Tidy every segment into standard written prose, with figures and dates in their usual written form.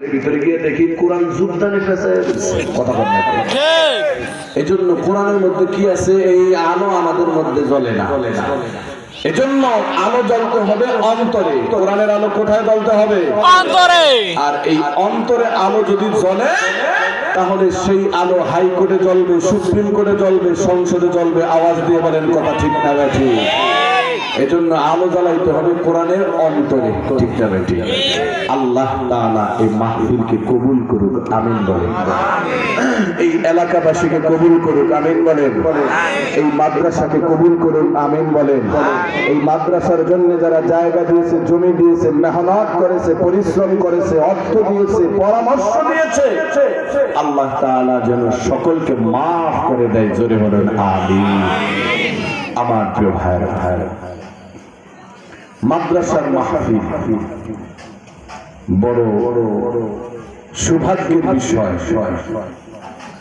ভিতরে গিয়ে দেখি কোরআন যুদ্ধে ফেসায় কথা বলে। এজন্য কোরআনের মধ্যে কি আছে, এই আলো আমাদের মধ্যে জ্বলে না। এজন্য আলো জ্বলতে হবে অন্তরে। কোরআনের আলো কোথায় জ্বলতে হবে? অন্তরে। আর এই অন্তরে আলো যদি জ্বলে তাহলে সেই আলো হাইকোর্টে জ্বলবে, সুপ্রিম কোর্টে জ্বলবে, সংসদে জ্বলবে। আওয়াজ দিয়ে বলেন কথা ঠিক না ঠিক? এজন্য আলো জ্বালাইতে হবে কোরআনের অন্তরে, ঠিক না ঠিক? আল্লাহ তাআলা এই মাহফিলকে কবুল করুক, আমিন বলেন। এই এলাকাবাসীকে কবুল করুক, আমিন বলেন। এই মাদ্রাসাকে কবুল করুক, আমিন বলেন। এই মাদ্রাসার জন্য যারা জায়গা দিয়েছে, জমি দিয়েছে, মেহনত করেছে, পরিশ্রম করেছে, অর্থ দিয়েছে, পরামর্শ দিয়েছে, আল্লাহ তাআলা যেন সকলকে মাফ করে দেয়। জোরে বলেন আমিন। আমার প্রিয় ভাইরা, মাদ্রাসার মাহফিল বড় সৌভাগ্যের বিষয়।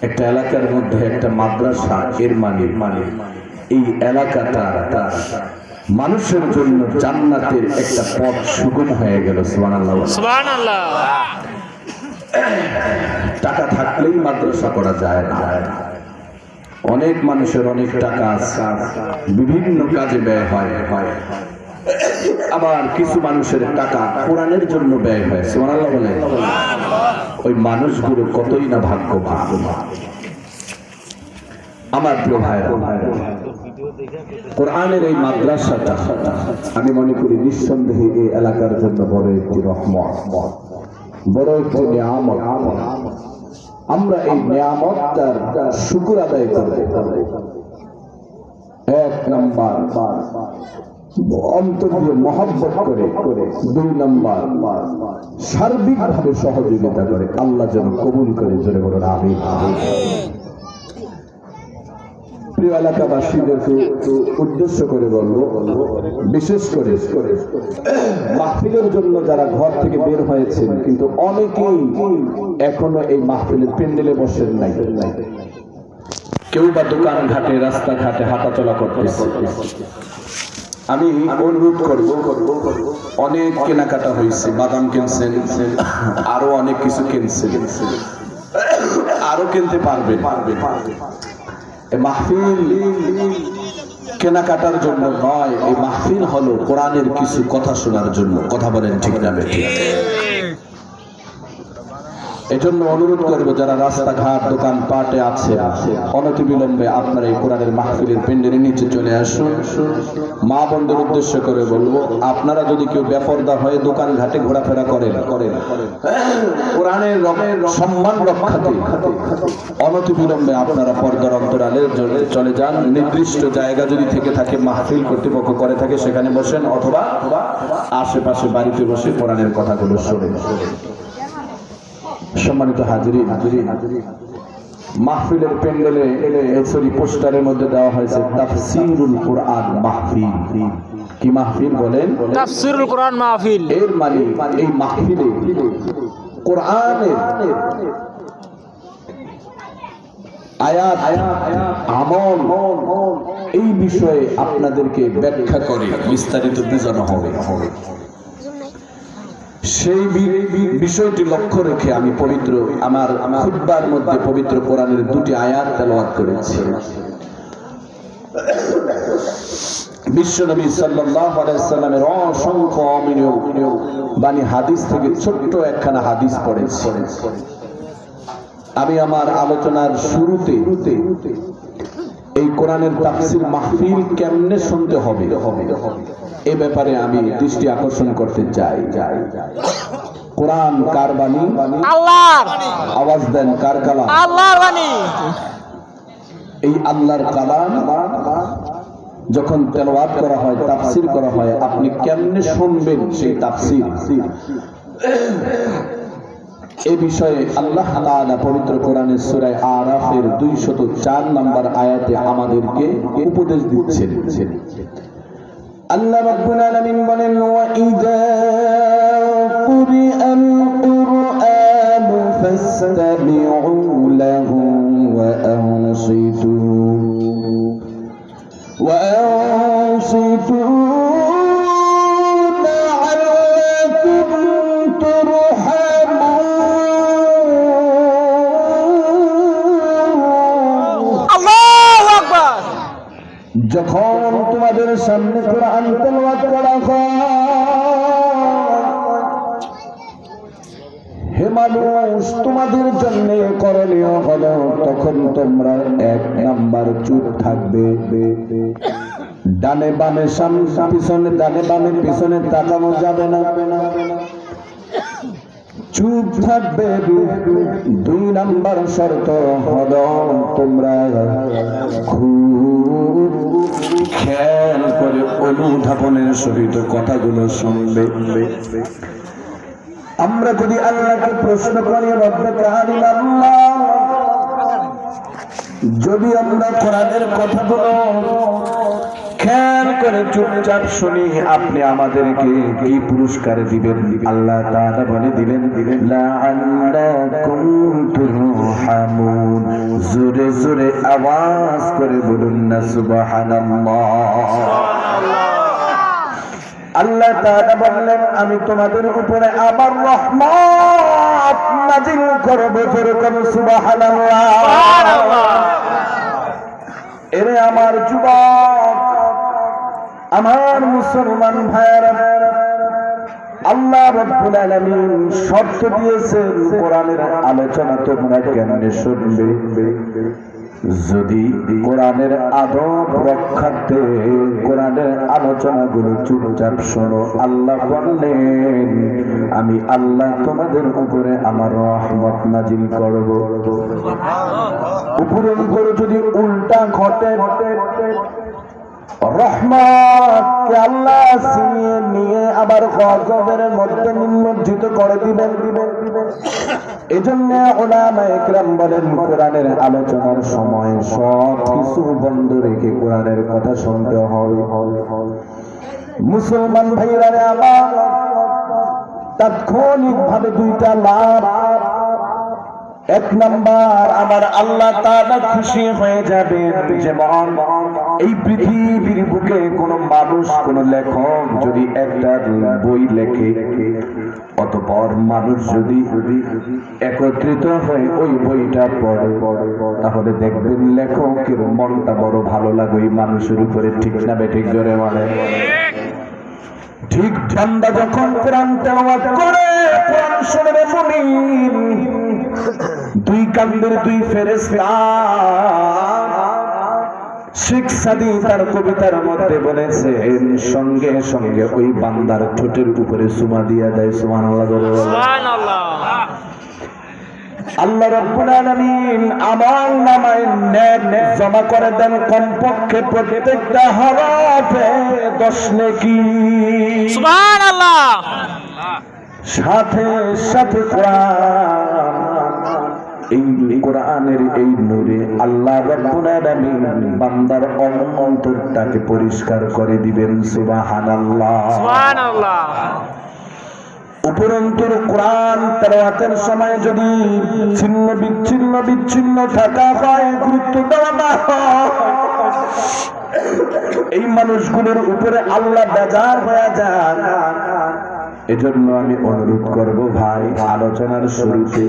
একটা এলাকার মধ্যে একটা মাদ্রাসা, এর মানে এই এলাকাটা মানুষের জন্য জান্নাতের একটা পথ সুগম হয়ে গেল। সুবহানাল্লাহ, সুবহানাল্লাহ। টাকা থাকলেই মাদ্রাসা করা যায় না। অনেক মানুষের অনেক টাকা আছে, বিভিন্ন কাজে ব্যয় হয়। আবার কিছু মানুষের টাকা কোরআনের জন্য ব্যয় হয়। সুবহানাল্লাহ বলে। ওই মানুষগুলো কতই না ভাগ্যবান। আমার প্রিয় ভাইরা, কোরআনের এই মাদ্রাসাটা আমি মনে করি নিঃসন্দেহে এই এলাকার জন্য বড় একটি রহমত, বড় একটি নিয়ামত। আমরা এই নিয়ামতটার শুকর আদায় করব। এক নাম্বার অন্তর দিয়ে মহব্বত করে, দুই নাম্বার সার্বিকভাবে সহযোগিতা করে। আল্লাহ যেন কবুল করে। জোরে বলুন আমিন। প্রিয় এলাকাবাসীদেরকে উদ্দেশ্য করে বলবো, বিশেষ করে মাহফিলের জন্য যারা ঘর থেকে বের হয়েছেন, কিন্তু অনেকেই এখনো এই মাহফিলের প্যান্ডেলে বসেন নাই। কেউ বা দোকান ঘাটে, রাস্তাঘাটে হাঁটাচলা করতেছে। আমি অনুরোধ করব, অনেক কেনাকাটা হয়েছে, বাদাম কিনছেন, আরো অনেক কিছু কিনছেন, আরো কিনতে পারবে। মাহফিল কেনাকাটার জন্য নয়, এই মাহফিল হলো কোরআনের কিছু কথা শোনার জন্য। কথা বলেন ঠিক না ঠিক? এজন্য অনুরোধ করবো, যারা রাস্তাঘাট দোকানপাটে আছে, অনতিবিলম্বে আপনারা এই কোরআনের মাহফিলের প্যান্ডেলের নিচে চলে আসুন। মা বোনদের উদ্দেশ্য করে বলবো, আপনারা যদি কেউ বেপরদা হয়ে দোকান ঘাটে ঘোরাফেরা করেন, কোরআনের সম্মান রক্ষাতে অনতিবিলম্বে আপনারা পর্দার অন্তরালে চলে যান। নির্দিষ্ট জায়গা যদি থেকে থাকে, মাহফিল কর্তৃপক্ষ করে থাকে, সেখানে বসেন, অথবা আশেপাশে বাড়িতে বসে কোরআনের কথাগুলো শোনেন। সম্মানিত হাজিরি, মাহফিলের প্যান্ডেলে পোস্টারের মধ্যে দেওয়া হয়েছে তাফসীরুল কোরআন মাহফিল। কি মাহফিল বলেন? তাফসীরুল কোরআন মাহফিল। এর মানে এই মাহফিলে কোরআনের আয়াত, আমল, এই বিষয়ে আপনাদেরকে ব্যাখ্যা করে বিস্তারিত বোঝানো হবে। সেই বিষয়টি লক্ষ্য রেখে আমি আমার খুতবার মধ্যে পবিত্র কোরআনের দুটি আয়াত তেলাওয়াত করেছি। বিশ্বনবী সাল্লাল্লাহু আলাইহি সাল্লামের অসংখ্য অমীয় বাণী হাদিস থেকে ছোট্ট একখানা হাদিস পড়েছি। আমি আমার আলোচনার শুরুতে এই কোরআনের তাফসীর মাহফিল কেমনে শুনতে হবে এ ব্যাপারে আমি দৃষ্টি আকর্ষণ করতে চাই। কোরআন কার বাণী? আল্লাহর। আওয়াজ দেন, কার কালাম? আল্লাহর বাণী। এই আল্লাহর কালাম যখন তেলাওয়াত করা হয়, তাফসীর করা হয়, আপনি কেমনে শুনবেন সেই তাফসীর, এ বিষয়ে আল্লাহ তাআলা পবিত্র কোরআনের সূরা আরাফের 204 নম্বর আয়াতে আমাদেরকে উপদেশ দিচ্ছেন। আল্লাহ রাব্বুল আলামিন বলেন, ওয়া ইযা কুরিআল কুরআনু ফাসতামিউ লাহু ওয়া আনসিতু লাআল্লাকুম তুরহামুন। যখন তোমাদের সামনে কোরআন তেলাওয়াত করা হয়, হে মানুষ, তোমাদের জন্য করণীয় হলো তখন তোমরা এক নাম্বার চুপ থাকবে। ডানে বামে সামনে পিছনে, ডানে বামে পিছনে তাকানো যাবে না, চুপ থাকবে। দুই নাম্বার শর্ত হলো তোমরা খুব খেয়াল করে অনুধাবনের সহিত কথাগুলো শুনবে। আমরা যদি আল্লাহকে প্রশ্ন করি, রব্বে আল্লাহ, যদি আমরা কোরআনের কথাগুলো খেয়াল করে চুপচাপ শুনি, আপনি আমাদেরকে কি পুরস্কার দিবেন? আল্লাহ তাআলা বলে দিবেন, লাআল্লাকুম তুরহামুন। জোরে জোরে আওয়াজ করে বলুন না সুবহানাল্লাহ। আল্লাহ তাআলা বললেন, আমি তোমাদের উপরে আমার রহমত নাযিল করব। জোরে করে সুবহানাল্লাহ। এরে আমার যুবক, আমার মুসলমান ভাইয়েরা, আল্লাহ রাব্বুল আলামিন শর্ত দিয়েছেন কোরআনের আলোচনা তোমরা কেমনে শুনবে। যদি কোরআনের আদব রক্ষার্থে কোরআনের আলোচনাগুলো চুপচাপ শোনো, আল্লাহ বললেন আমি আল্লাহ তোমাদের উপরে আমার রহমত নাজিল করব। উপরন্তু যদি উল্টা ঘটে, রহমতকে আল্লাহ ছিনিয়ে নিয়ে আবার গজবের মধ্যে নিমজ্জিত করে দিবেন। এজন্য উলামায়ে কেরাম বলেন, কোরআনের আলোচনার সময় সব কিছু বন্ধ রেখে কোরআনের কথা শুনতে হবে। মুসলমান ভাইরা আমার, তাৎক্ষণিকভাবে দুইটা লাভ। এক নাম্বার, আমার আল্লাহ তাআলা খুশি হয়ে যাবে। যেমন এই পৃথিবীর বুকে কোন মানুষ, কোন লেখক যদি একটা বই লেখে, অতঃপর মানুষ যদি একত্রিত হয়ে ওই বইটা পড়ে, তাহলে দেখবেন লেখকের মনটা বড় ভালো লাগে ওই মানুষের উপরে। ঠিক না বেঠিক? জোরে বলে। ঠিক বান্দা যখন কোরআন তেলাওয়াত করে, কোরআন শুনবে মুমিন, দুই কান্দের দুই ফেরেশতা। শেখ সাদী তার কবিতার মধ্যে বলেছেন, সঙ্গে সঙ্গে ওই বান্দার ঠোঁটের উপরে চুমা দিয়া দেয়। সুবহানাল্লাহ, সুবহানাল্লাহ। আল্লাহ রাব্বুল আলামিন আমল নামায় নেক জমা করে দেন কমপক্ষে প্রত্যেকটা হরফে 10 নেকি। সুবহানাল্লাহ। সাথে সাথে কোরআন, এই কোরআনের এই নূরে আল্লাহ রাব্বুল আলামিন বান্দার অন্তরটাকে পরিষ্কার করে দিবেন। সুবহানাল্লাহ, সুবহানাল্লাহ। উপরন্তু কোরআন তেলাওয়াতের সময় যদি ছিন্ন বিচ্ছিন্ন থাকা হয়, গুরুত্ব দেওয়া না হয়, এই মানুষগুলোর উপরে আল্লাহ বেজার হয়ে যান। এজন্য আমি অনুরোধ করব ভাই, আলোচনার শুরুতে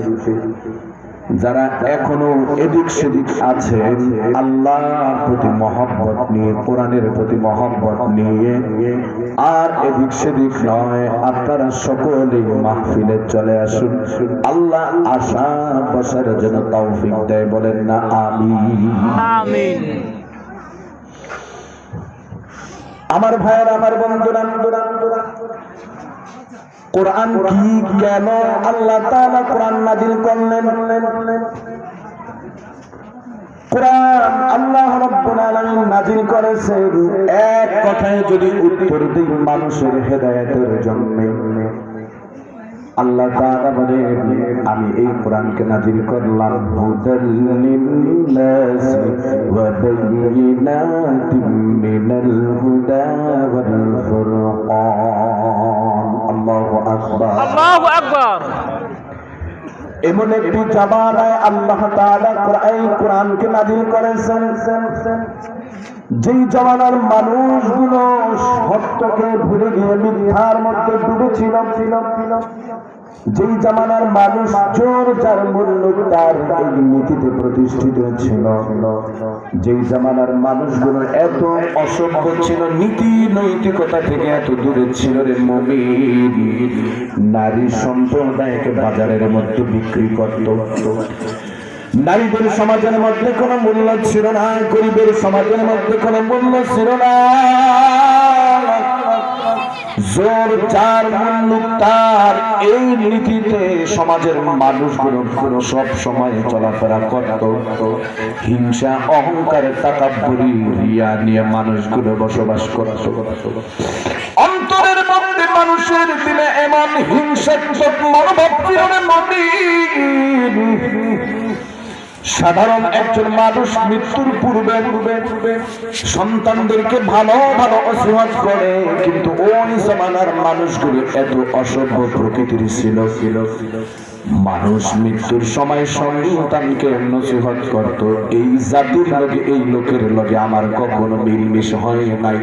যারা এখনো এদিক সেদিক আছেন, আল্লাহর প্রতি মহব্বত নিয়ে, কোরআনের প্রতি মহব্বত নিয়ে আর এদিক সেদিক নয়, আপনারা সকলেই মাহফিলে চলে আসুন। আল্লাহ আশা বসার জন্য তৌফিক দেয়। বলেন না আমিন। আমিন। আমার ভাইয়েরা, আমার বন্ধুরা, কোরআন কি, কেন আল্লাহ তাআলা কোরআন নাযিল করলেন? কোরআন আল্লাহ রাব্বুল আলামিন নাযিল করেছেন এক কথায় যদি উত্তর দিই, মানুষের হেদায়েতের জন্য। আল্লাহ তাআলা বলেন, আমি এই কোরআনকে নাযিল করলাম হুদাল লিন-নাস ওয়া বায়িনাতিন মিনাল হুদা ওয়াল ফুরকান। আল্লাহু আকবার, আল্লাহু আকবার। এমন একটি জামানায় আল্লাহ তাআলা কোরআনকে নাযিল করেছেন, যেই জামানার মানুষগুলো সত্যকে ভুলে গিয়ে মিথ্যার মধ্যে ডুবেছিল। যেই জামানার মানুষ জোর যার মূল্য তার এই নীতিতে প্রতিষ্ঠিত ছিল, যেই জামানার মানুষগুলো এত অসভ্য ছিল, নীতি নৈতিকতা থেকে এত দূরে ছিল রে মুমিন, নারী সম্প্রদায়কে বাজারের মধ্যে বিক্রি করত। নারীদের সমাজের মধ্যে কোনো মূল্য ছিল না, গরিবের সমাজের মধ্যে কোনো মূল্য ছিল না। জোর যার মূল্য তার এই নীতিতে সমাজের মানুষগুলো সব সময় চলাফেরা করত। হিংসা, অহংকার, তাকাব্বুরি, রিয়া নিয়ে মানুষগুলো বসবাস করত। অন্তরের মধ্যে মানুষের দিলে এমন হিংসাত্মক মনোভাব ছিল রে মুমিন। সাধারণ একজন মানুষ মৃত্যুর পূর্বে সন্তানদেরকে ভালো ভালো নসিহত করে, কিন্তু ওই জামানার মানুষগুলো এত অসভ্য প্রকৃতির ছিল। মানুষ মৃত্যুর সময় সন্তানকে নসিহত করত, এই জাতির লগে এই লোকের লগে আমার কখনো মিলমিশ হয় নাই।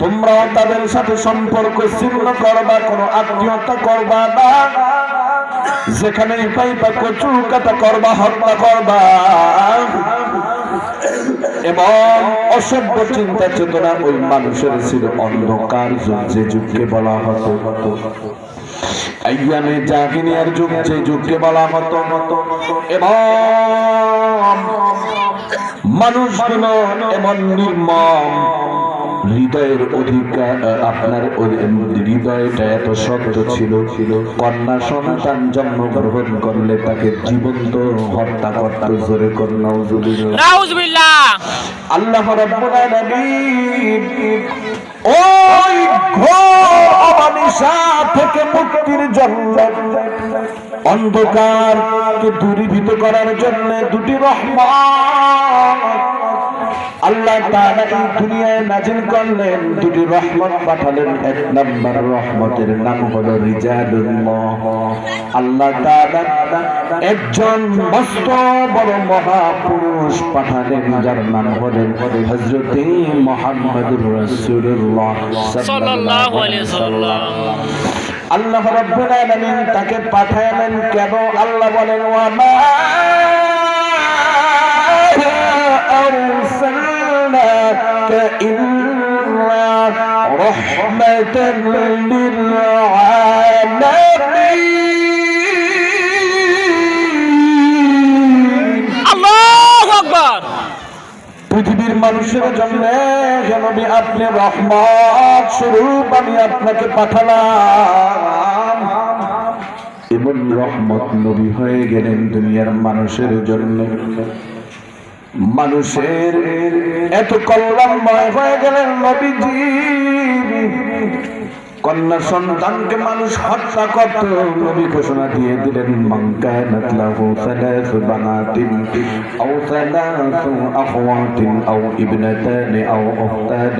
তোমরা তাদের সাথে সম্পর্ক ছিন্ন করবা, কোনো আত্মীয়তা করবা না, যেখানে পাইবা কচু কাটা করবা, হত্যা করবা, এবং অসভ্য চিন্তা চেতনা ওই মানুষের ছিল। অন্ধকার যুগ, যে যুগকে বলা হতো আইয়ামে জাহিলিয়ার যুগ, যে যুগকে বলা হতো, এবং মানুষগুলো এমন নির্মম, হৃদয়ের অধিকার, আপনার হৃদয়টা এত শক্ত ছিল, কন্যা সন্তান জন্মগ্রহণ করলে তাকে জীবন্ত হত্যা করত। জোরে কন্যা নাউজুবিল্লাহ। আল্লাহ রাব্বুল আলামিন ওই ঘোর অমানিসা থেকে মুক্তির জন্য, অন্ধকারকে দূরীভূত করার জন্য দুটি রহমত আল্লাহ তাআলা এই দুনিয়ায় নাজিল করলেন। দুটি রহমত পাঠালেন। এক নম্বর রহমতের নাম হলো রিজালুল্লাহ। আল্লাহ তাআলা একজন মস্ত বড় মহাপুরুষ পাঠালেন, যার নাম হলেন হযরতে মুহাম্মদুর রাসূলুল্লাহ সাল্লাল্লাহু আলাইহি ওয়াসাল্লাম। আল্লাহ রাব্বুল আলামিন তাকে পাঠালেন কেন? আল্লাহ বলেন, ওয়া মা আরসালনাকা ইল্লা রাহমাতান লিল আলামিন। আল্লাহু আকবার। পৃথিবীর মানুষের জন্য নবী আপনি রহমত স্বরূপ আমি আপনাকে পাঠালাম। এবং রহমত নবী হয়ে গেলেন দুনিয়ার মানুষের জন্য। মানুষের এত কল্যাণময় হয়ে গেলেন নবীজি। কন্যা সন্তানকে মানুষ হত্যা করত, নবী ঘোষণা দিয়ে দিলেন, মান কানাত লাহু সালাসু বানাতিন আও সালাসু আখওয়াতিন আও ইবনাতান আও উখতান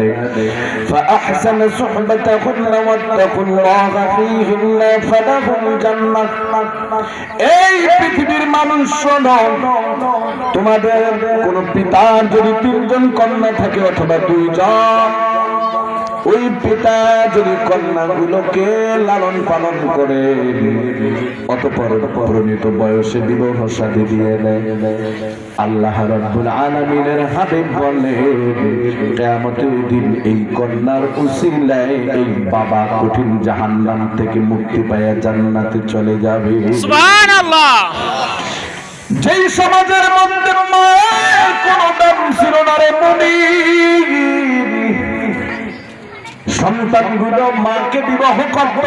ফাআহসানা সুহবাতাহুন্না ওয়াত্তাকুল্লাহা ফীহিন্না ফালাহুল জান্নাহ। এই পৃথিবীর মানুষ শোনো, তোমাদের কোন পিতার যদি তিনজন কন্যা থাকে অথবা দুইজন, ওই পিতা যদি কন্যাগুলোকে লালন পালন করে অতঃপর পরিণত বয়সে বিবাহ শাদী দিয়ে দেয়, আল্লাহ রাব্বুল আলামিনের হাবিব বলে কিয়ামতের দিন এই কন্যার উসিলায় এই বাবা কঠিন জাহান্নাম থেকে মুক্তি পায় জান্নাতে চলে যাবে। সুবহানাল্লাহ। যেই সমাজের মধ্যে মায়ের কোনো দাম ছিল না রে মুমিন, সন্তানগুলো মাকে বিবাহ করত,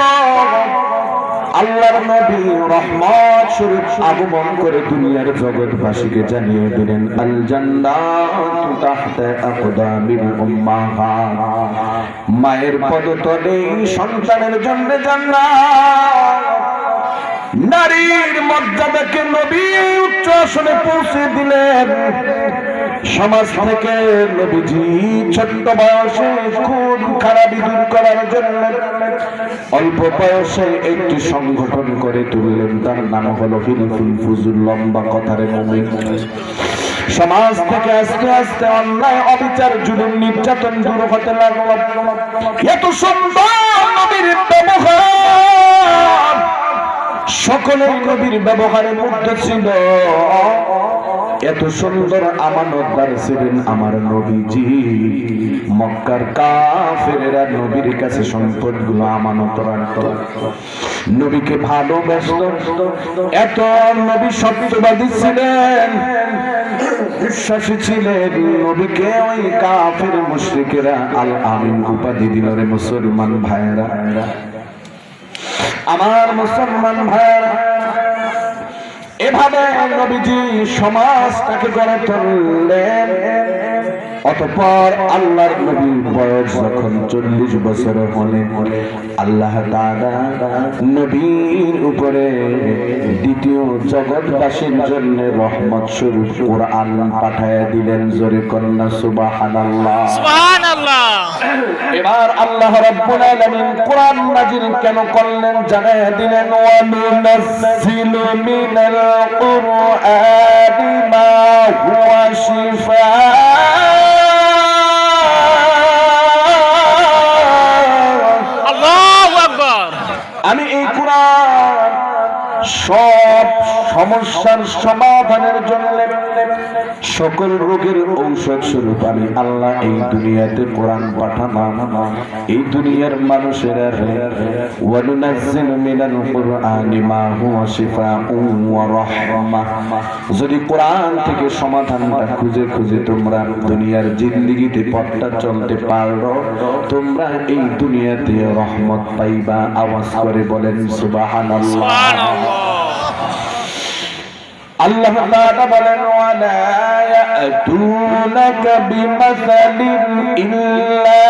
আল্লাহর নবী রহমত স্বরূপ আগমন করে দুনিয়ার জগৎবাসীকে জানিয়ে দিলেন, আল জান্নাতু তাহতা আকদামিল উম্মাহাত। মায়ের পদতলে সন্তানের জন্য জান্নাত। নারীর মর্যাদাকে নবী উচ্চ আসনে পৌঁছে দিলেন। সমাজ থেকে নবীজি ছোট্ট বয়সে খুন খারাপি দূর করার জন্য অল্প বয়সে একটি সংগঠন করে তুললেন, তার নাম হলো হিলফুল ফুজুল। লম্বা কথারে মুমিন। সমাজ থেকে আস্তে আস্তে অন্যায়, অবিচার, জুলুম, নির্যাতন দূর হতে লাগলো। এত সুন্দর নবীর ব্যবহার সকলেই নবীর ব্যবহারের মধ্যে ছিল এত সুন্দর আমানতদার ছিলেন আমার নবীজি। মক্কার কাফেরেরা নবীর কাছে সম্পদগুলো আমানত রাখত, নবীকে ভালোবাসত। এত নবী সত্যবাদী ছিলেন, বিশ্বাসী ছিলেন। নবীকে ওই কাফের মুশরিকেরা আল আমিন উপাধি দিল। রে মুসলমান ভাইরা, আমার মুসলমান ভাইরা, এভাবে নবীজি সমাজটাকে গড়ে তুললেন। অতঃপর আল্লাহর নবীর বয়স যখন 40 বছর হলেন, আল্লাহ তাআলা নবীর উপরে দ্বিতীয় জগৎবাসীর জন্য রহমত স্বরূপ কোরআন পাঠায়া দিলেন। জোরে কন্যা সুবহানাল্লাহ, সুবহানাল্লাহ। এবার আল্লাহ রাব্বুল আলামিন কোরআন নাযিল কেন করলেন জানায়া দিলেন। ওয়া নুনাজ্জিলু মিনাল কুরআনি মা হুয়া শিফাআ। আল্লাহু আকবার। আমি এই কোরআন সব সমস্যার সমাধানের জন্য, সকল রোগের ঔষধ স্বরূপ আমি আল্লাহ এই দুনিয়াতে কোরআন পাঠালাম। এই দুনিয়ার মানুষেরা ওয়া নুনাজ্জিলু মিনাল কুরআনি মা হুয়া শিফাউন ওয়া রাহমাহ। যদি কোরআন থেকে সমাধানটা খুঁজে খুঁজে তোমরা দুনিয়ার জিন্দেগিতে পথটা চলতে পারো, তোমরা এই দুনিয়াতে রহমত পাইবা। আওয়াজ করে বলেন সুবহানাল্লাহ। আল্লাহ তাআলা বলেন ওয়ালা ইয়াতুনাকা বিমাসালিন ইল্লা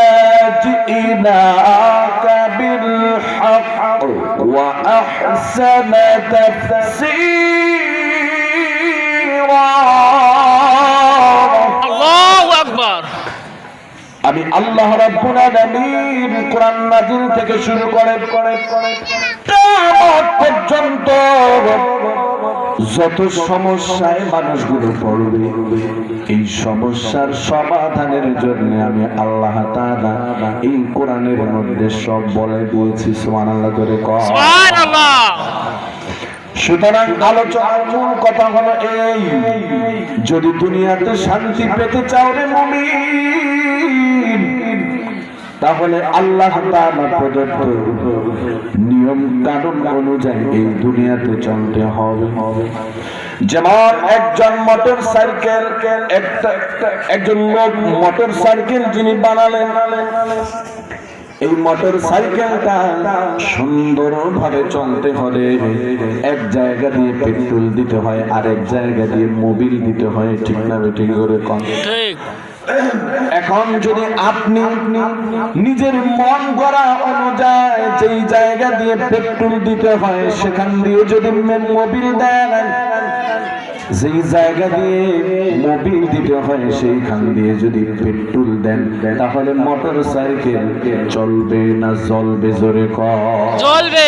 জিনাকা বিল হক ওয়া আহসানা তাফসীরা। আল্লাহু আকবার। আমি আল্লাহ রাব্বুল আলামিন কোরআন নাযিল থেকে শুরু করে কিয়ামত পর্যন্ত যত সমস্যায় মানুষগুলো পড়বে, এই সমস্যার সমাধানের জন্য আমি আল্লাহ তাআলা এই কোরআনের মধ্যে সব বলে দিয়েছি। সুবহানাল্লাহ করে কও সুবহানাল্লাহ। সুতরাং আলোচনার মূল কথা হলো এই, যদি দুনিয়াতে শান্তি পেতে চাও রে মুমিন, তাহলে আল্লাহ তাআলা প্রদত্ত নিয়ম কানুন অনুযায়ী এই দুনিয়াতে চলতে হবে। যেমন একজন মোটর সাইকেল, একজন লোক মোটর সাইকেল যিনি বানালেন, এই মোটর সাইকেলটা সুন্দরভাবে চলতে হলে এক জায়গা দিয়ে পেট্রোল দিতে হয়, আরেক জায়গা দিয়ে মোবিল দিতে হয়। ঠিক না ঠিক করে কন? ঠিক। এখন যদি আপনি নিজের মন গড়া অনুযায়ী যেই জায়গা দিয়ে পেট্রোল দিতে হয় সেখান দিয়ে যদি মোবিল দেন, যেই জায়গা দিয়ে মোবিল দিতে হয় সেইখান দিয়ে যদি পেট্রোল দেন, তাহলে মোটর সাইকেল চলবে না জ্বলবে? জোরে কম জ্বলবে।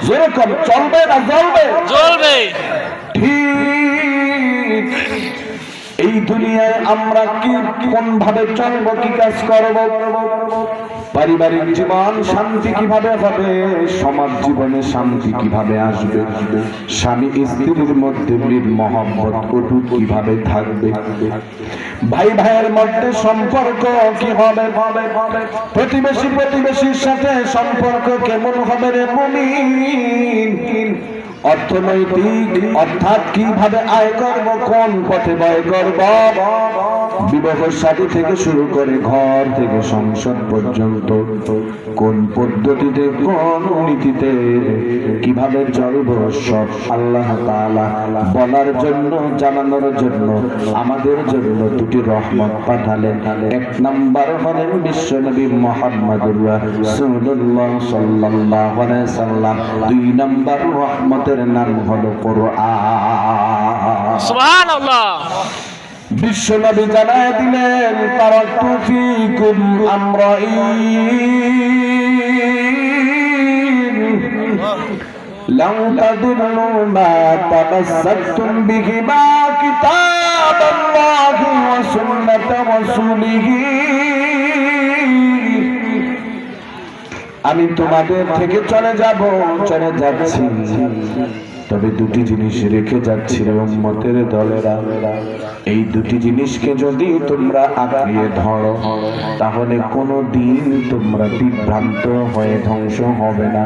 জোরে কম, চলবে না জ্বলবে? জ্বলবে। ঠিক এই দুনিয়ায় আমরা কি কোন ভাবে চলবো, কি কাজ করব? পারিবারিক জীবন শান্তি কিভাবে হবে? সমাজ জীবনে শান্তি কিভাবে আসবে? স্বামী স্ত্রীর মধ্যে মিল মহব্বত অটুট কিভাবে থাকবে? ভাই ভাইয়ের মধ্যে সম্পর্ক কি হবে? প্রতিবেশী প্রতিবেশীর সাথে সম্পর্ক কেমন হবে রে মুমিন? অর্থনৈতিক অর্থাৎ কিভাবে আয় করব, কোন পথে ব্যয় করব, বিবাহ শাদী থেকে শুরু করে ঘর থেকে সংসদ পর্যন্ত কোন পদ্ধতিতে কোন নীতিতে কিভাবে চলবো, সব আল্লাহ তাআলা বলার জন্য জানানোর জন্য আমাদের জন্য দুটি রহমত পাঠালেন। এক নাম্বার হলেন বিশ্বনবী মুহাম্মদুর রাসূলুল্লাহ সাল্লাল্লাহু আলাইহি সাল্লাম, দুই নাম্বার রহমতের নাম হলো কোরআন। সুবহানাল্লাহ। বিশ্বনবী জানায় দিলেন তারাকতু ফীকুম আমরাইন লাউ তাদুল্লু মা তামাসসাকতুম বিহিমা কিতাবাল্লাহি ওয়া সুন্নাতা রাসূলিহি। আমি তোমাদের থেকে চলে যাচ্ছি, তবে দুটি জিনিস রেখে যাচ্ছিল উম্মতের দলেরা, এই দুটি জিনিসকে যদি তোমরা আঁকড়িয়ে ধরো তাহলে কোনো দিন তোমরা বিভ্রান্ত হয়ে ধ্বংস হবে না।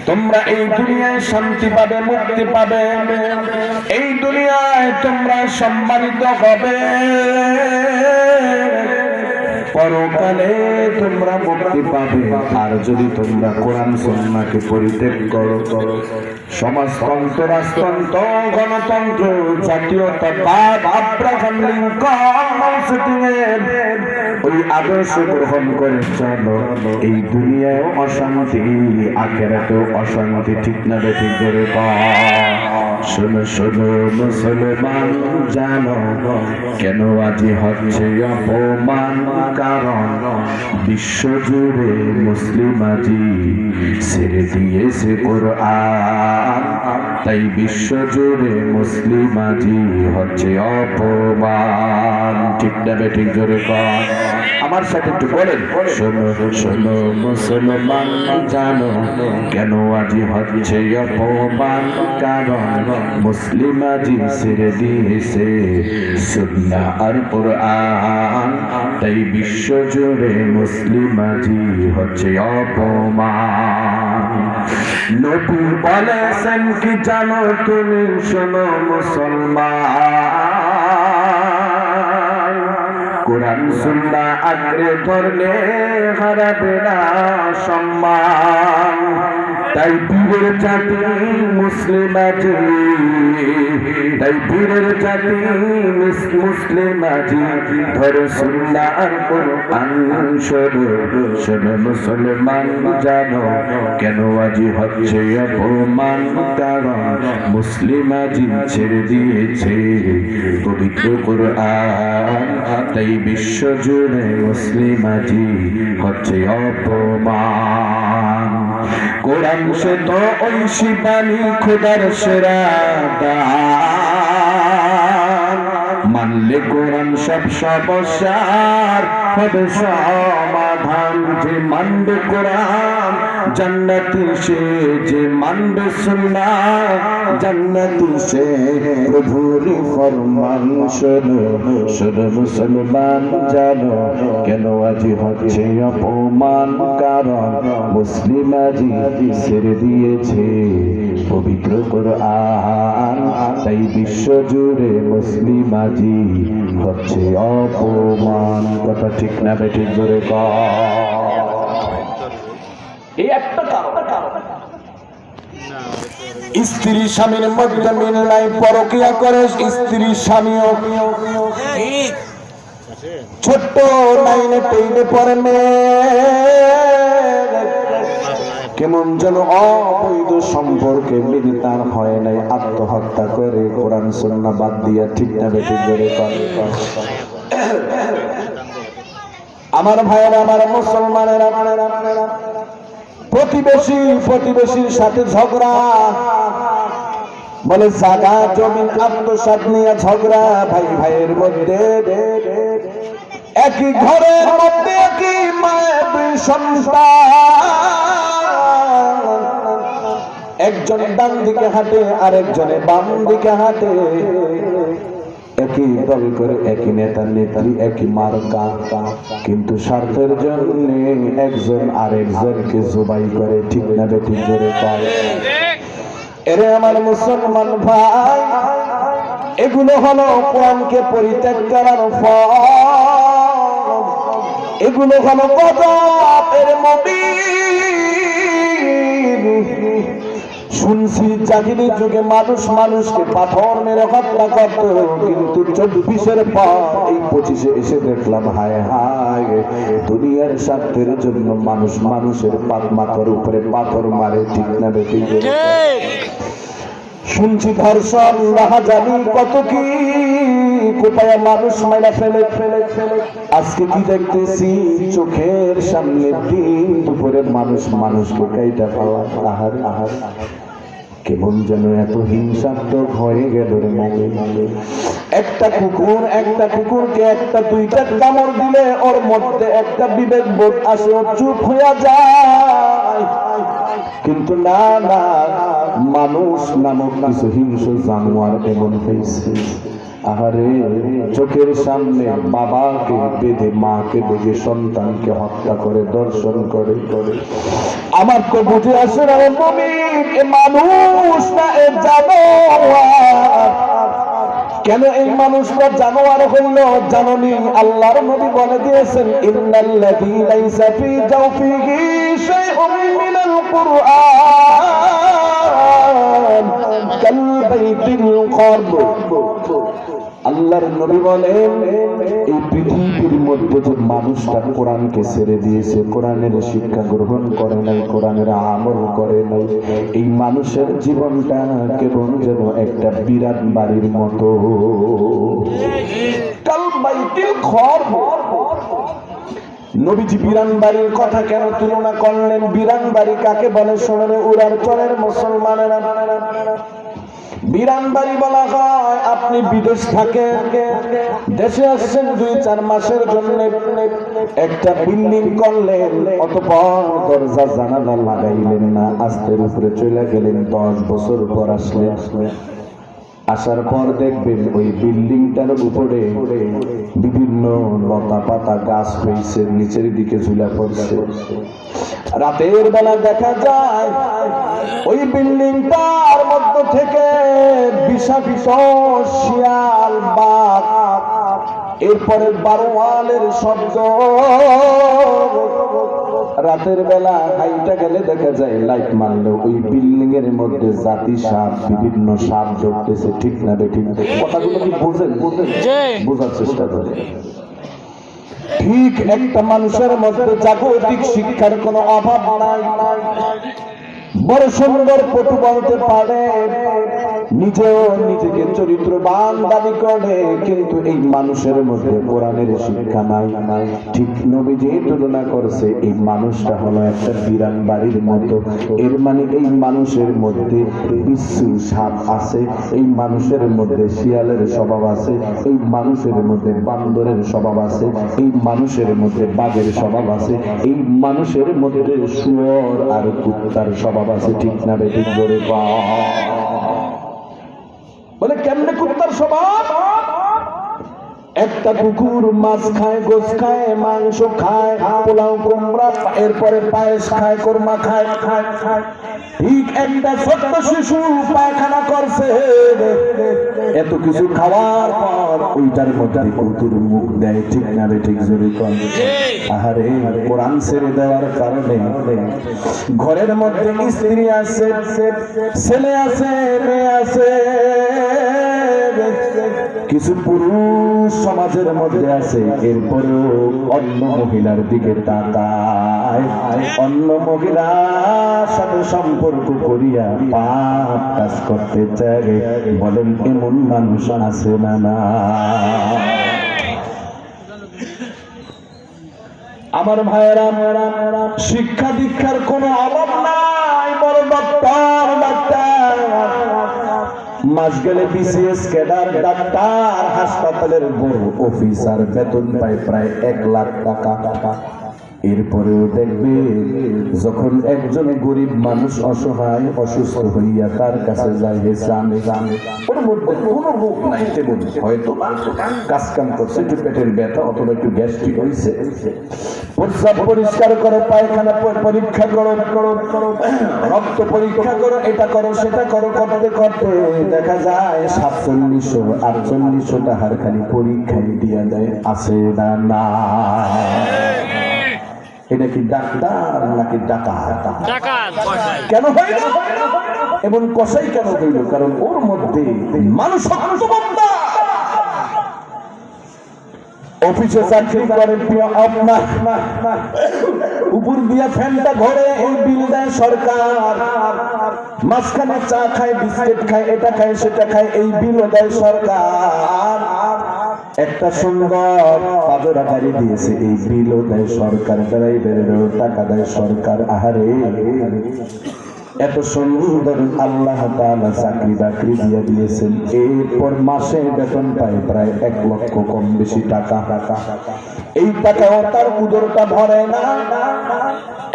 তোমরা এই দুনিয়ায় শান্তি পাবে, মুক্তি পাবে, এই দুনিয়ায় তোমরা সম্মানিত হবে, পরকালে তোমরা মুক্তি পাবে। আর যদি তোমরা কোরআন সুন্নাহকে পরিত্যাগ করো, সমাজতন্ত্র, রাজতন্ত্র, গণতন্ত্র, জাতীয়তাবাদ, আব্রাহাম লিঙ্কন ওই আদর্শ গ্রহণ করে চলো, এই দুনিয়ায় অশান্তি, আখিরাতেও অশান্তি। ঠিক না বেঠিক করে শোনো শোনো মুসলমান, জানো কেন আজি হচ্ছে অপমান? কারণ বিশ্ব জুড়ে মুসলিম আজি ছেড়ে দিয়েছে কোরআন, তাই বিশ্ব জুড়ে মুসলিম আজি হচ্ছে অপমান। ঠিক না বেঠিক জোরে কর, আমার সাথে একটু বলেন। শোনো শোনো মুসলমান, জানো কেন আজি হচ্ছে অপমান? কারণ মুসলিম আজি ছেড়ে দিয়েছে সুন্নাহ আর কোরআন, তাই বিশ্ব জুড়ে মুসলিম আজি হচ্ছে অপমান। নবী বলেছেন কি জানো তুমি? শোনো মুসলমান, কোরআন সুন্নাহ আঁকড়ে ধরলে হারাবে না সম্মান। তাই বীরের জাতি মুসলিম আজি, তাই বীরের জাতি মুসলিম আজি ধরো সুন্নাহ আর কোরআন। শোনো মুসলমান, জানো কেন আজি হচ্ছে অপমান? কারণ মুসলিম আজি ছেড়ে দিয়েছে পবিত্র কোরআন, তাই বিশ্ব জুড়ে মুসলিম আজি হচ্ছে অপমান। কোরআন সে তো ঐশী বাণী, খোদার সেরা দান, মানলে কোরআন সব সমস্যার হবে সমাধান। যে মানবে কোরআন জান্নাতি, সে যে মানবে সুন্নাহ জান্নাতি, সে প্রভুর ফরমান। শোনো শোনো মুসলমান, জানো কেন আজি হচ্ছে অপমান? কারণ মুসলিম আজি ছেড়ে দিয়েছে পবিত্র কোরআন, তাই বিশ্ব জুড়ে মুসলিম আজি হচ্ছে অপমান। কথা ঠিক না বেঠিক জোরে কর। এই একটা কারণ, স্ত্রী স্বামীর মধ্যে মিল নাই, পরকিয়া করে স্ত্রী স্বামীও। ছোট্ট 9-10 পড়ে মেয়ে কেমন যেন অবৈধ সম্পর্কে মিলিতার হয় নাই, আত্মহত্যা করে কোরআন সুন্নাহ বাদ দিয়া। ঠিক না বেঠিক করে আমার ভাইয়েরা, আমার মুসলমানেরা, প্রতিবেশীর সাথে ঝগড়া, বলে জায়গা জমি আত্মসাৎ নিয়ে ঝগড়া। ভাই ভাইয়ের মধ্যে একই ঘরের মধ্যে একই মায়ের দুই সন্তান, একজন ডান দিকে হাঁটে আর একজনে বাম দিকে হাঁটে, একই দল করে, একই নেতা নেত্রী, একই মার্কা, কিন্তু স্বার্থের জন্য একজন আরেকজনকে জবাই করে। ঠিক না বেঠিক জোরে কয়। এরে আমার মুসলমান ভাই, এগুলো হলো কোরআনকে পরিত্যাগ করার ফল, এগুলো হলো গজবের মুবিন। শুনছি জাহিলি যুগে মানুষ মানুষকে পাথর মেরে হত্যা করত, কিন্তু 24-এর পর এই 25-এ এসে দেখলাম হায় হায়, দুনিয়ার স্বার্থের জন্য মানুষ মানুষের মাথার উপরে পাথর মারে। ঠিক না বেঠিক? শুনছি ধর্ষণ, রাহাজানি, কত কি কোপায়া মানুষ মাইরা ফেলে। আজকে কি দেখতেছি চোখের সামনে, দিন দুপুরে মানুষ মানুষকে কাইটা খাওয়া। আহার আহার, কেমন যেন এত হিংসাত্মক হয়ে গেল রে মনে। একটা কুকুরকে একটা দুইটা কামড় দিলে ওর মধ্যে একটা বিবেক বোধ আসে, চুপ হইয়া যায়। কিন্তু না না, মানুষ নামক কিছু হিংস্র জানোয়ার এমন হয়েছে, আহারে চোখের সামনে বাবাকে বেঁধে মাকে বেঁধে সন্তানকে হত্যা করে দর্শন করে। আমার তো বুঝে আসে না মুমিন, এ মানুষ না এ জানোয়ার। কেন এই মানুষটা জানোয়ার হইল জাননি? আল্লাহর নবী বলে দিয়েছেন, ইন্নাল্লাযী লাইসা ফী জাওফিহি শাইউম মিনাল কুরআন কাল বাইতিল কর্ব। আল্লাহর নবী বলেন, এই পৃথিবীর মধ্যে যে মানুষটা কোরআনকে ছেড়ে দিয়েছে, কোরআনের শিক্ষা গ্রহণ করে নাই, কোরআনের আমল করে নাই, এই মানুষের জীবনটা কেবল যেন একটা বিরাট বাড়ির মতো। কাল বাইতিল কর্ব। নবীজি বিরান বাড়ির কথা কেন তুলনা করলেন? বিরান বাড়ি কাকে বলে শোনেন উড়ার চরের মুসলমানেরা। বিরান বাড়ি বলা হয় আপনি বিদেশ থাকে, দেশে আসছেন 2-4 মাসের জন্য, একটা বিল্ডিং করলেন, অতঃপর দরজা জানালা লাগাইলেন না, আস্তের উপরে চলে গেলেন, 10 বছর পর আসলেন। আসার পর দেখবেন ওই বিল্ডিংটার উপরে বিভিন্ন লতা পাতা গাছ হয়েছে, নিচের দিকে ঝুলা পড়ছে। রাতের বেলা দেখা যায় ওই বিল্ডিংটার মধ্য থেকে বিষাক্ত শিয়াল, বাঘ, এরপরে বারোয়ালের শব্দ। রাতের বেলা হাইটা গেলে দেখা যায় লাইট মারলো ওই বিল্ডিং এর মধ্যে জাতি সাপ, বিভিন্ন সাপ ঢুকতেছে। ঠিক না বেঠিক? কথাগুলো কি বোঝেন? বোঝার চেষ্টা করে। ঠিক একটা মানুষের মধ্যে জাগতিক শিক্ষার কোনো অভাব নাই, বড় সুন্দর পটু বলতে পারে, নিজেও নিজেকে চরিত্রবান দাবি করে, কিন্তু এই মানুষের মধ্যে কোরআনের শিক্ষা নাই। ঠিক নবীজি তুলনা করছে, এই মানুষটা হলো একটা বিরান বাড়ির মতো। এর মানে এই মানুষের মধ্যে বিচ্ছু সাপ আছে, এই মানুষের মধ্যে শিয়ালের স্বভাব আছে, এই মানুষের মধ্যে বান্দরের স্বভাব আছে, এই মানুষের মধ্যে বাঘের স্বভাব আছে, এই মানুষের মধ্যে শুয়োর আর কুত্তার স্বভাব আছে। ঠিক না বেঠিক? করে বলে কেমনে কুত্তার স্বভাব? একটা কুকুর মাছ খায়, গোস খায়, মাংস খায়, পোলাও কুমড়া, এরপরে পায়েস খায়, কোরমা খায়। ঠিক একটা ছোট্ট শিশু পায়খানা করছে, এত কিছু খাওয়ার পর ওইটার মধ্যে কুকুর মুখ দেয়। ঠিক না বেঠিক? জোরে কর। আহারে কোরআন ছেড়ে দেওয়ার কারণে ঘরের মধ্যে স্ত্রী আছে, ছেলে আছে, মেয়ে আছে, কিছু পুরুষ সমাজের মধ্যে আছে, এরপরেও অন্য মহিলার দিকে তাকায়, অন্য মহিলার সাথে সম্পর্ক করিয়া পাপ কাজ করতে চায়। বলেন এমন মানুষ আছে না? না। আমার ভাইয়েরা, শিক্ষা দীক্ষার কোনো অভাব নাই, বড় ডাক্তার, মাস গেলে বিসিএস ক্যাডার ডাক্তার, হাসপাতালের বড় অফিসার, বেতন পায় প্রায় 1 লাখ টাকা। এরপরেও দেখবে যখন একজন গরিব মানুষ অসহায় অসুস্থ হইয়া তার কাছে যায়, ওর মধ্যে কোনো রোগ নাই, তেমন হয়তো কাজ কাম করছে, একটু পেটের ব্যথা অথবা একটু গ্যাস্ট্রিক হয়েছে, প্রস্রাব পরিষ্কার করো, পায়খানা পরীক্ষা করো, রক্ত পরীক্ষা করো, এটা করো সেটা করো, করতে করতে দেখা যায় 4700-4800 টাকার খালি পরীক্ষায় দিয়া দেয়। আছে না? না। এটা কি ডাক্তার নাকি ডাকাত? কেন হইল এবং কসাই কেন হইল? কারণ ওর মধ্যে মানুষ অফিসে চাকরি করে, উপর দিয়া ফ্যানটা ঘরে, এই বিল দেয় সরকার, মাঝখানে চা খায়, বিস্কিট খায়, এটা খায় সেটা খায়, এই বিলও দেয় সরকার। একটা সুন্দর পাজরা গাড়ি দিয়েছে, এই বিলও দেয় সরকার, ড্রাইভারেরও টাকা দেয় সরকার। আহারে এত সুন্দর আল্লাহ তাআলা চাকরি বাকরি দিয়ে দিয়েছেন, এরপর মাসে বেতন পায় প্রায় 1 লক্ষ কম বেশি টাকা। এই টাকাও তার উদরটা ভরে না।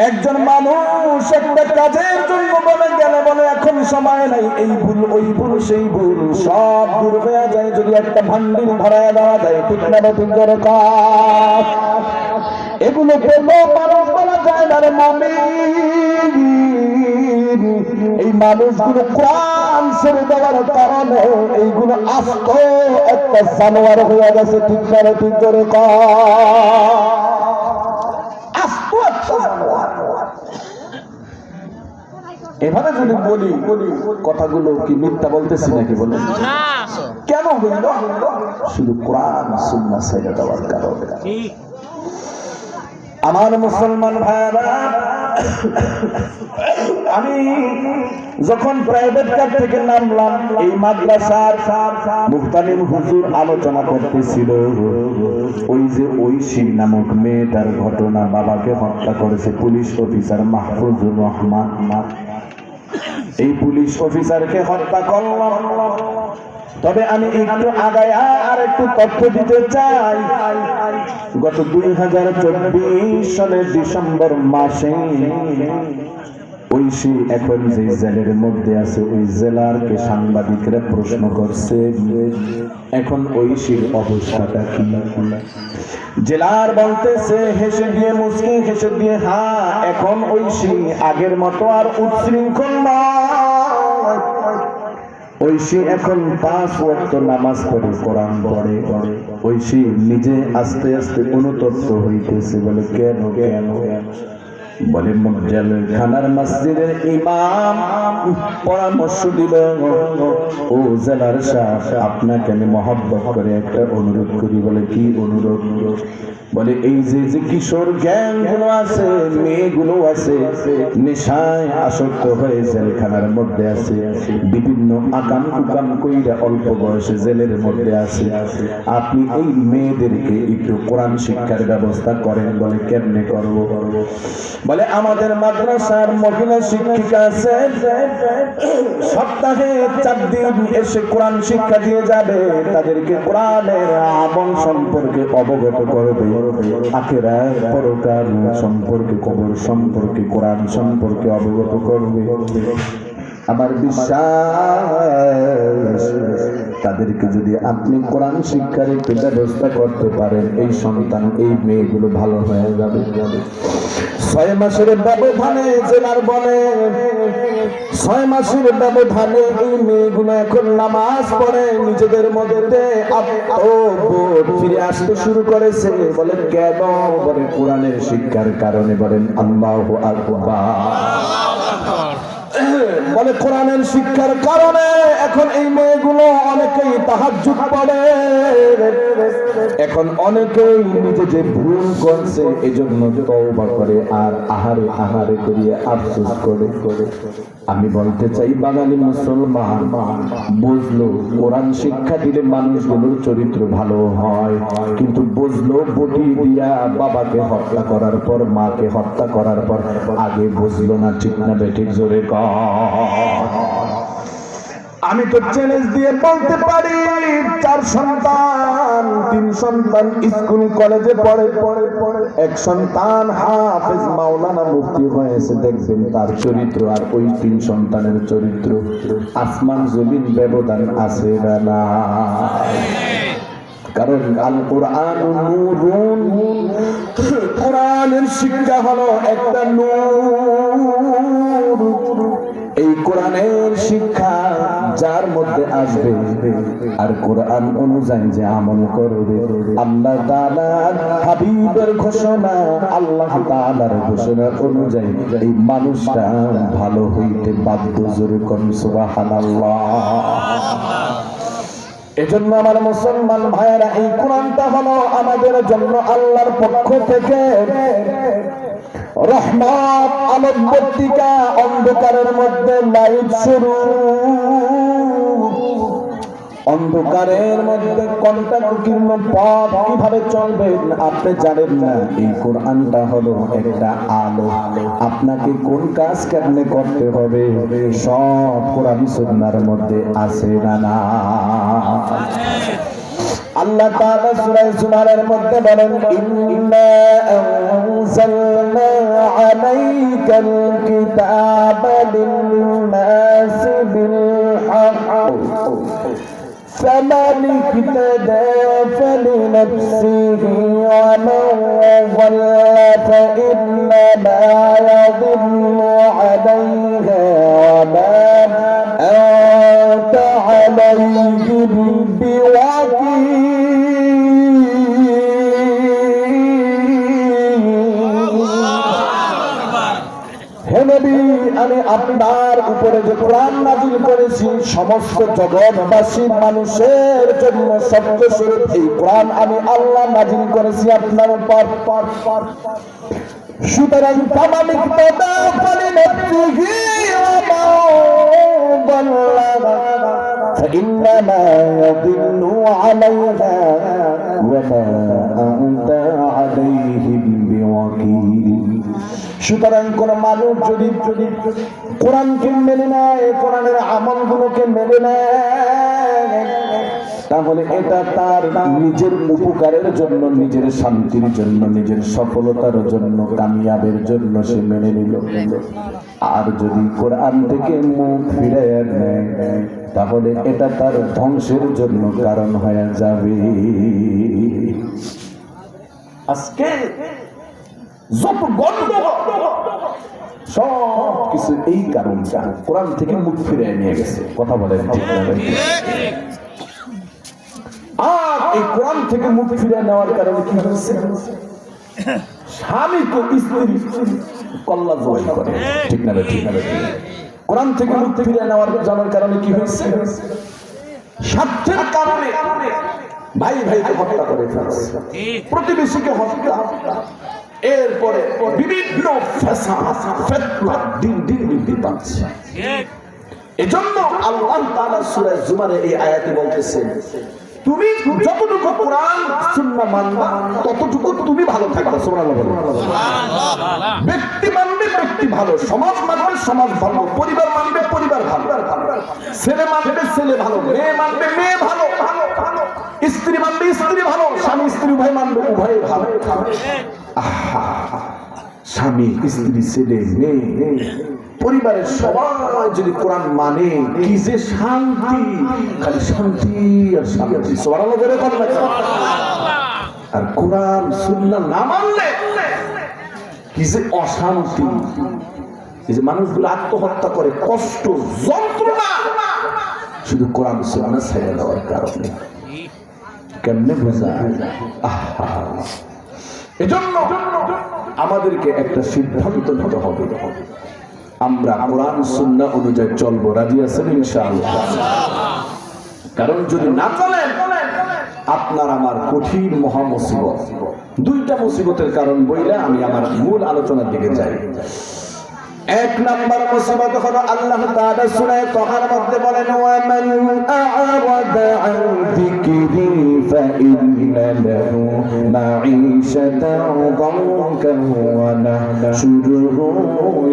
একজন মানুষ একটা কাজের জন্য বলে গেলে বলে এখন সময় নাই, এই ভুল ওই ভুল সেই ভুল সব দূর হয়ে যায় যদি একটা ভান্ডিল ভরায় দেওয়া যায়। ঠিক না ঠিক করে কাজ এগুলো পেলো মানুষ বলা যায় না রে মুমিন। এই মানুষগুলো কোরআন ছেড়ে দেওয়ার কারণে এইগুলো আস্ত একটা জানোয়ার হয়ে গেছে। ঠিক করে ঠিক করে আস্ত একটা জানোয়ার। এভাবে যদি বলি কথাগুলো কি মিথ্যা বলতেছি নাকি বলেন? কেন হইল? শুধু কোরআন সুন্নাহ ছেড়ে দেওয়ার কারণে। আমার মুসলমান ভাইরা, আমি যখন প্রাইভেট কার থেকে নামলাম, এই মাদ্রাসার মুফতালিম হুজুর আলোচনা করতেছিল ওই যে ঐশী নামক মেয়েটার ঘটনা, বাবাকে হত্যা করেছে পুলিশ অফিসার মাহফুজুর রহমান। এই পুলিশ অফিসারকে হত্যা করলাম। তবে আমি একটু আগায় আর একটু তথ্য দিতে চাই। গত 2024 সালের ডিসেম্বর মাসে ঐশী এখন যে জেলের মধ্যে আছে, ওই জেলারকে সাংবাদিকরা প্রশ্ন করছে এখন ঐশীর অবস্থাটা কি। জেলার বলতেছে হেসে দিয়ে, মুচকি হেসে দিয়ে, হ্যাঁ এখন ঐশী আগের মতো আর উচ্ছৃঙ্খল নয়। ঐশী এখন 5 ওয়াক্ত নামাজ পড়ে, কোরআন পড়ে। ঐশী নিজে আস্তে আস্তে অনুতপ্ত হইতেছে। বলে কেন কেন? বলে জেলখানার মসজিদের ইমাম পরামর্শ দিল, ও জেলার সাহেব আপনাকে আমি মহব্বত করে একটা অনুরোধ করি। বলে কি অনুরোধ? বলে এই যে যে কিশোর গ্যাং গুলো আছে, মেয়েগুলো আছে, নেশায় আসক্ত হয়ে জেলখানার মধ্যে আছে, বিভিন্ন আকাম কুকাম কইরা অল্প বয়সে জেলের মধ্যে আছে, আপনি এই মেয়েদেরকে একটু কোরআন শিক্ষার ব্যবস্থা করেন। বলে কেমনে করব? বলে আমাদের মাদ্রাসার মহিলা শিক্ষিকা আছে, সপ্তাহে 4 দিন এসে কোরআন শিক্ষা দিয়ে যাবে, তাদেরকে কোরআনের আমল সম্পর্কে অবগত করবে, আখিরাত পরকাল সম্পর্কে, কবর সম্পর্কে, কোরআন সম্পর্কে অবগত করবে। আমার বিশ্বাস তাদেরকে যদি আপনি কোরআন শিক্ষার একটু ব্যবস্থা করতে পারেন, এই সন্তান এই মেয়েগুলো ভালো হয়ে যাবে। 6 মাসের ব্যবধানে জেলার বলে 6 মাসের ব্যবধানে এই মেয়েগুলো এখন নামাজ পড়ে, নিজেদের মধ্যে আত্মবোধ ফিরে আসতে শুরু করেছে। বলে কেন? বলে কোরআনের শিক্ষার কারণে। বলেন আল্লাহু আকবার। বলে কোরআনের শিক্ষার কারণে এখন এই মেয়েগুলো অনেকেই তাহাজ্জুদ পড়ে, এখন অনেকেই নিজে যে ভুল করছে এজন্য তওবা করে আর আহারে আহারে করিয়ে আফসোস করে। আমি বলতে চাই বাঙালি মুসলমান বুঝলো কোরআন শিক্ষা দিলে মানুষগুলোর চরিত্র ভালো হয়, কিন্তু বুঝলো বটি দিয়া বাবাকে হত্যা করার পর, মাকে হত্যা করার পর আগে বুঝলো না। ঠিক না বেঠিক? জোরে কর। আমি তো চ্যালেঞ্জ দিয়ে বলতে পারি 4 সন্তান, 3 সন্তান স্কুল কলেজে পড়ে, 1 সন্তান হাফেজ মাওলানা মুফতি হয়েছে। দেখবেন তার চরিত্র আর ওই 3 সন্তানের চরিত্র আসমান জমিন ব্যবধান আছে না? কারণ আল কোরআন নূরুন, কোরআনের শিক্ষা হলো একটা নূর। এই কোরআনের শিক্ষা যার মধ্যে আসবে আর কোরআন অনুযায়ী যে আমল করবে, আল্লাহ তাআলার হাবিবের ঘোষণা, আল্লাহ তাআলার ঘোষণা অনুযায়ী এই মানুষটা ভালো হইতে বাধ্য। জোরে কোন সুবহানাল্লাহ। এজন্য আমার মুসলমান ভাইয়েরা, এই কোরআনটা হলো আমাদের জন্য আল্লাহর পক্ষ থেকে রহমত, আলোক বর্তিকা, অন্ধকারের মধ্যে লাইট শুরু। অন্ধকারের মধ্যে কণ্টাকীর্ণ পথ কিভাবে চলবেন আপনি জানেন না। এই কোরআনটা হলো একটা আলো। আপনাকে কোন কাজ কেমনে করতে হবে সব কোরআন সুন্নাহর মধ্যে আছে না? আল্লাহ তাআলা সূরা জুমারের মধ্যে বলেন, ইন্না আনজালনা আলাইকাল কিতাবা লিন-নাসি বিল হক فمن اهتدى فلنفسه ومن ضل فإنما يضل عليها وما أنت عليهم بوكيل হে নবী, আমি আপনার উপরে যে কোরআন নাযিল করেছি সমস্ত জগৎবাসী মানুষের জন্য সত্যস্বরূপ এই কোরআন আমি আল্লাহ নাযিল করেছি আপনার উপর। সুতরাং তামালিক তাদা ফালিনাফসিহি ওয়া মান দাল্লা ফাইন্নামা ইয়াদিল্লু আলাইহা ওয়া মা আনতা আলাইহিম বিওয়াকিল। সুতরাং কোন মানুষ যদি কোরআনকে মেনে নেয়, কোরআনের আমলগুলোকে মেনে নেয়, তাহলে এটা তার নিজের উপকারের জন্য, নিজের শান্তির জন্য, নিজের সফলতার জন্য, কামিয়াবের জন্য সে মেনে নিল। আর যদি কোরআন থেকে মুখ ফিরিয়ে নেয় তাহলে এটা তার ধ্বংসের জন্য কারণ হয়ে যাবে। আজকে যত গন্ডগোল সব কিছু এই কারণটা কোরআন থেকে মুখ ফিরিয়ে নিয়ে গেছে। কথা বলেন ঠিক না? আর এই কোরআন থেকে মুখ ফিরিয়ে নেওয়ার কারণে কি হয়েছে? স্বামী তো স্ত্রী কল্লা জয় করে, ঠিক না? ঠিক না? কোরআন থেকে মুখ ফিরিয়ে নেওয়ার জানার কারণে কি হয়েছে? স্বার্থের কারণে ভাই ভাইকে হত্যা করে ফেলছে, প্রতিবেশীকে হত্যা, এরপরে বিভিন্ন ফিতনা দিন দিন বৃদ্ধি পাচ্ছে। এজন্য আল্লাহ তাআলা সূরা জুমারে এই আয়াতে বলতেছেন, তুমি যতটুকু কোরআন সুন্নাহ মানবা ততটুকু তুমি ভালো থাকবে। সুবহানাল্লাহ বলেন। ব্যক্তি মানবে ব্যক্তি ভালো, সমাজ মানবে সমাজ ভালো, পরিবার মানবে পরিবার ভালো, ছেলে মানবে ছেলে ভালো, মেয়ে মানবে মেয়ে ভালো, স্ত্রী মানবে স্ত্রী ভালো, স্বামী স্ত্রী উভয় মানবে উভয় ভালো। স্বামী স্ত্রী ছেলে মেয়ে পরিবারের সবাই যদি কোরআন মানে কি যে শান্তি, খালি শান্তি আর শান্তি। সুবহানাল্লাহ বলে কথা। আর কোরআন সুন্নাহ না মানলে কি যে অশান্তি। এই যে মানুষগুলো আত্মহত্যা করে, কষ্ট যন্ত্রণা শুধু কোরআন সুন্নাহ ছেড়ে দেওয়ার কারণে। কেমনে বোঝা? এজন্য আমাদেরকে একটা সিদ্ধান্ত নিতে হবে, আমরা কোরআন সুন্নাহ অনুযায়ী চলবো। রাজি আছেন ইনশাআল্লাহ? কারণ যদি না চলেন আপনার আমার কঠিন মহা মুসিবত। দুইটা মুসিবতের কারণ বইলে আমি আমার মূল আলোচনার দিকে যাই। এক নাম্বার মুসিবত হলো আল্লাহ তাআলা সূরা তাহার মধ্যে বলেন, ওয়া মান আ'রাদা আন যিকরি ফাইন্না লাহু মাঈশাতান দানকা ওয়া নাহশুরুহু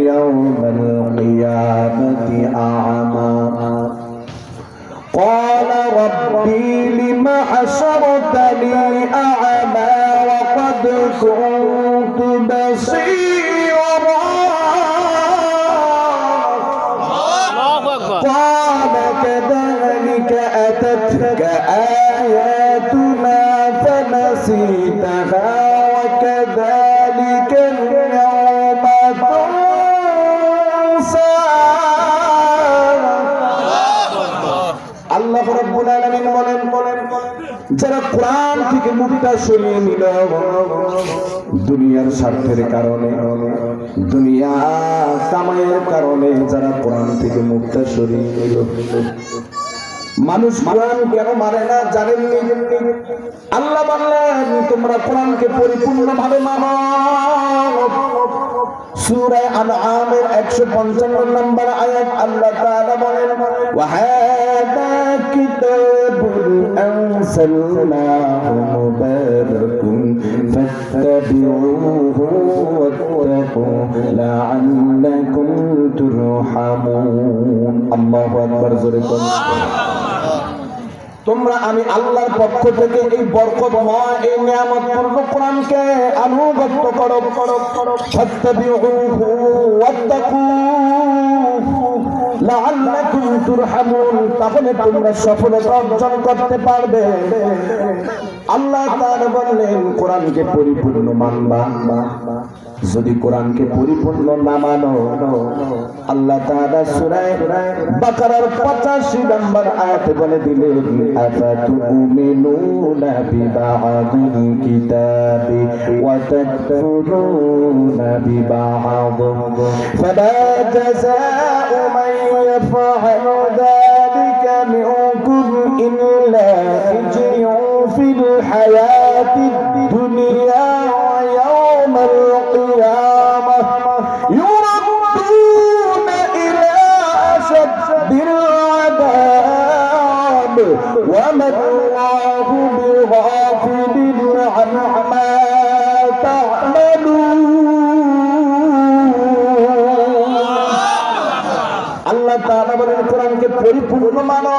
ইয়াওমাল কিয়ামাতি আ'মা قال ربي لم حشرتني أعمى وقد كنت بصيرا قال كذلك أتتك آياتنا فنسيتها وكذلك اليوم تنسى আল্লাহ রাব্বুল আলামিন বলেন, যারা কোরআন থেকে মুখটা সরিয়ে নিল দুনিয়ার স্বার্থের কারণে, দুনিয়া কামাইয়ের কারণে, যারা কোরআন থেকে মুখটা সরিয়ে নিল। মানুষ কোরআন কেন মানে না জানেননি? আল্লাহ বললেন, তোমরা কোরআনকে পরিপূর্ণভাবে মানো। সূরা আনআমের 155 নম্বর আয়াত আল্লাহ তাআলা বলেন, ওয়া হাদা কিতাবুন أرسلناه مبارك فاتبعوه واتقوا لعلكم ترحمون الله أكبر زركم তোমরা আমি আল্লাহর পক্ষ থেকে এই বরকতময় এই নিয়ামতপূর্ণ কোরআনকে আনুগত্য করো ফাত্তাবিউহু ওয়াত্তাকু লাআল্লাকুম তুরহামুন তাহলে তোমরা সফলতা অর্জন করতে পারবে আল্লাহ তাআলা বললেন কোরআনকে পরিপূর্ণ মানবা যদি কোরআনকে পরিপূর্ণ না মানো আল্লাহ তাআলা সূরা বাকারার 85 নম্বর আয়াতে বলে দিলেন আফাতুমিনুনা বিবা'দিল কিতাবি ওয়া তাকফুরুনা বিবা'দ ফালা জাযাউ মান ইয়াফআলু যালিকা মিনকুম ইল্লা খিzyun ফিল হায়াতিদ দুনিয়া ওয়া ইয়াওমাল القيامة يردون إلى أشد العذاب وما الله بغافل عما تعملون الله تعالى বলেন কোরআনকে পরিপূর্ণ মানো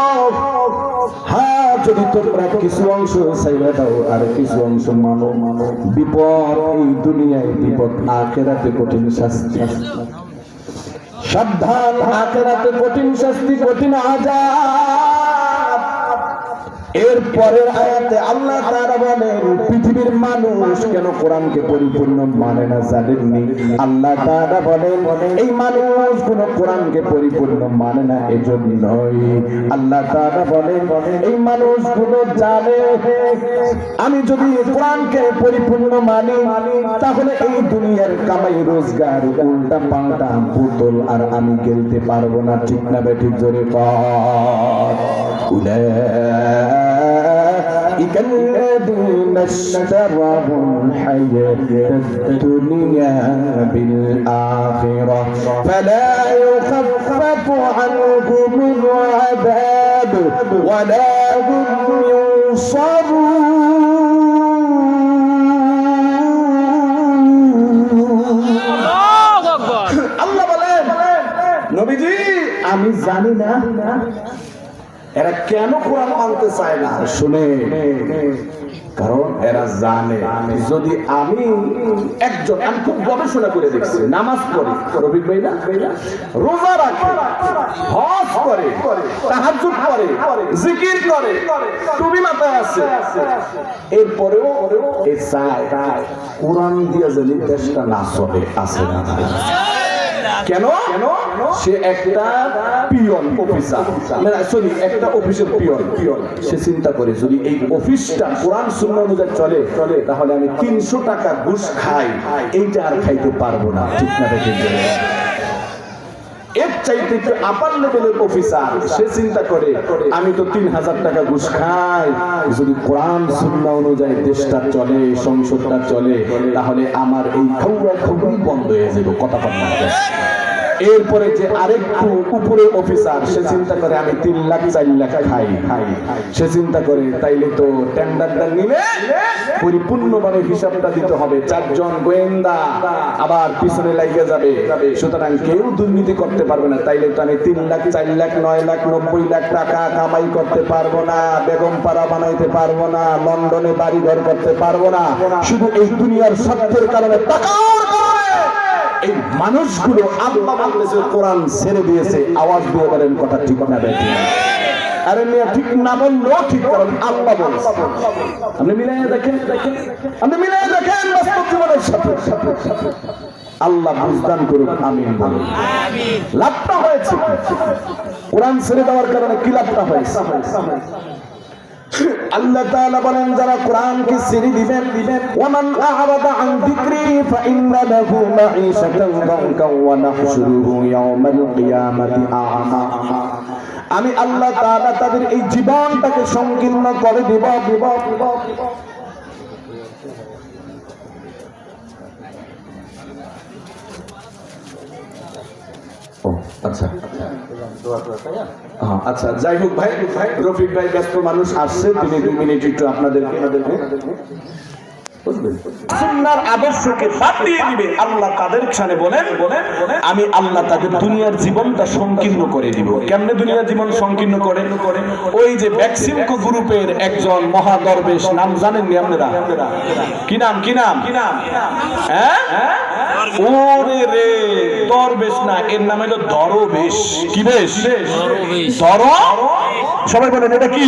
হ্যাঁ যদি তোমরা কিছু অংশ চাইলে দাও আর কিছু অংশ মানো বিপদ এই দুনিয়ায় বিপদ আখিরাতে কঠিন শাস্তি সাবধান আখিরাতে কঠিন শাস্তি কঠিন আযাব এর পরের আয়াতে আল্লাহ তাআলা বলেন পৃথিবীর মানুষ কেন কোরআনকে পরিপূর্ণ মানে না জানেননি আল্লাহ তাআলা বলেন এই মানুষগুলো কোরআনকে পরিপূর্ণ মানে না এজন্যই আল্লাহ তাআলা বলেন এই মানুষগুলো জানে আমি যদি কোরআনকে পরিপূর্ণ মানি তাহলে এই দুনিয়ার কামাই রোজগার উল্টা পাল্টা বোতল আর আমি গেলতে পারবো না ঠিক না বেঠিক জোরে أولئك الذين اشتروا الحياة الدنيا بالآخرة فلا يخفف عنهم العذاب ولا هم ينصرون الله বলেন নবীজি আমি জানি না এরা কেন কোরআন মানতে চায় না শুনে কারণ এরা জানে যদি আমি একজন আমি খুব গবেষণা করে দেখছি নামাজ পড়ি রবিক ভাই না রোজা রাখে হজ করে তাহাজ্জুদ করে জিকির করে টুপি মাথায় আছে এরপরেও এই চায় কোরআন দিয়ে যদি দেশটা না চলে আছে না কেন সে একটা পিয়ন অফিসার সরি একটা অফিসের পিয়ন সে চিন্তা করে যদি এই অফিসটা কোরআন সুন্নাহ অনুযায়ী চলে তাহলে আমি 300 টাকা ঘুষ খাই এইটা আর খাইতে পারবো না ঠিক না ঠিক এর চাইতে একটু আপার লেভেলের অফিসার সে চিন্তা করে আমি তো 3000 টাকা ঘুষ খাই যদি কোরআন সুন্নাহ অনুযায়ী দেশটা চলে সংসদটা চলে তাহলে আমার এই খাওয়া খুবই বন্ধ হয়ে যাবে কথা বলতে এরপরে যে আরেকটু উপরে অফিসার সে চিন্তা করে আমি 3 লাখ 4 লাখ খাই সে চিন্তা করে তাইলে তো টেন্ডারটা নিলে পরিপূর্ণভাবে হিসাবটা দিতে হবে 4 জন গোয়েন্দা আবার পিছনে লাগিয়ে যাবে সুতরাং কেউ দুর্নীতি করতে পারবে না তাইলে তো আমি 3 লাখ 4 লাখ 9 লাখ 90 লাখ টাকা কামাই করতে পারবো না বেগম পাড়া বানাইতে পারবো না লন্ডনে বাড়ি ঘর করতে পারবো না শুধু এই দুনিয়ার স্বার্থের কারণে টাকার এই মানুষগুলো আল্লাহ বলেছে কোরআন ছেড়ে দিয়েছে আওয়াজ দিয়ে বলেন কথা ঠিক না বেঠিক আরে মিয়া ঠিক না বললো ঠিক কারণ আল্লাহ বলেছে আপনি মিলাইয়া দেখেন বাস্তব জীবনের সাথে আল্লাহ বুঝদান করুক আমিন বলুন আমিন লাভটা হয়েছে কোরআন ছেড়ে দেওয়ার কারণে কি লাভটা হয়েছে আল্লাহ তাআলা বলেন যারা কোরআনকে ছেড়ে দিবেন ওয়ামান আ'রাদা আন যিকরি ফাইন্না লাহু মাঈশাতান দানকা ওয়া নাহশুরুহু ইয়াওমাল কিয়ামাতি আ'মা আমি আল্লাহ তাআলা তাদের এই জীবনটাকে সংকীর্ণ করে দেব ও আচ্ছা আচ্ছা, যাই হোক ভাই, রফিক ভাই ব্যস্ত মানুষ আসছে, তিনি 2 মিনিট একটু আপনাদেরকে সুন্নাহর আদর্শকে বাদ দিয়ে দিবে। আল্লাহ কাদের সামনে বলেন, আমি আল্লাহ তাদের দুনিয়ার জীবনটা সংকীর্ণ করে দিব। কেমনে দুনিয়ার জীবন সংকীর্ণ করে? ওই যে ভ্যাকসিনকো গ্রুপের একজন মহাদরবেশ, নাম জানেন নি আপনারা? কি নাম? হ্যাঁ, ওরে রে, দরবেশ না, এর নাম হলো দরবেশ। কি বেশ? সবাই বলেন এটা কি?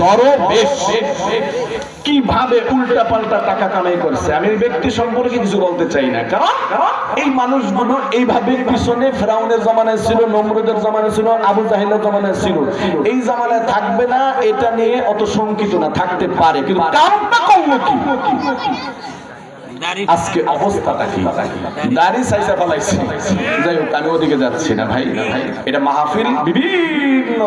দরবেশ। কিভাবে উল্টা পাল্টা টাকা কামাই করছে, আমি ব্যক্তি সম্পর্কে কিছু বলতে চাই না, কারণ এই মানুষগুলো এইভাবে পিছনে ফেরাউনের জামানায় ছিল, নমরুদের জামানায় ছিল, আবু জাহেলের জামানায় ছিল। এই জামানায় থাকবে না, এটা নিয়ে অত শঙ্কিত না, থাকতে পারে, কিন্তু কামটা করলো কি? আজকে অবস্থাটা কি? দাড়ি সাইজা ফলাইছে। যাই হোক, আমি ওদিকে যাচ্ছি না ভাই, এটা মাহফিল, বিভিন্ন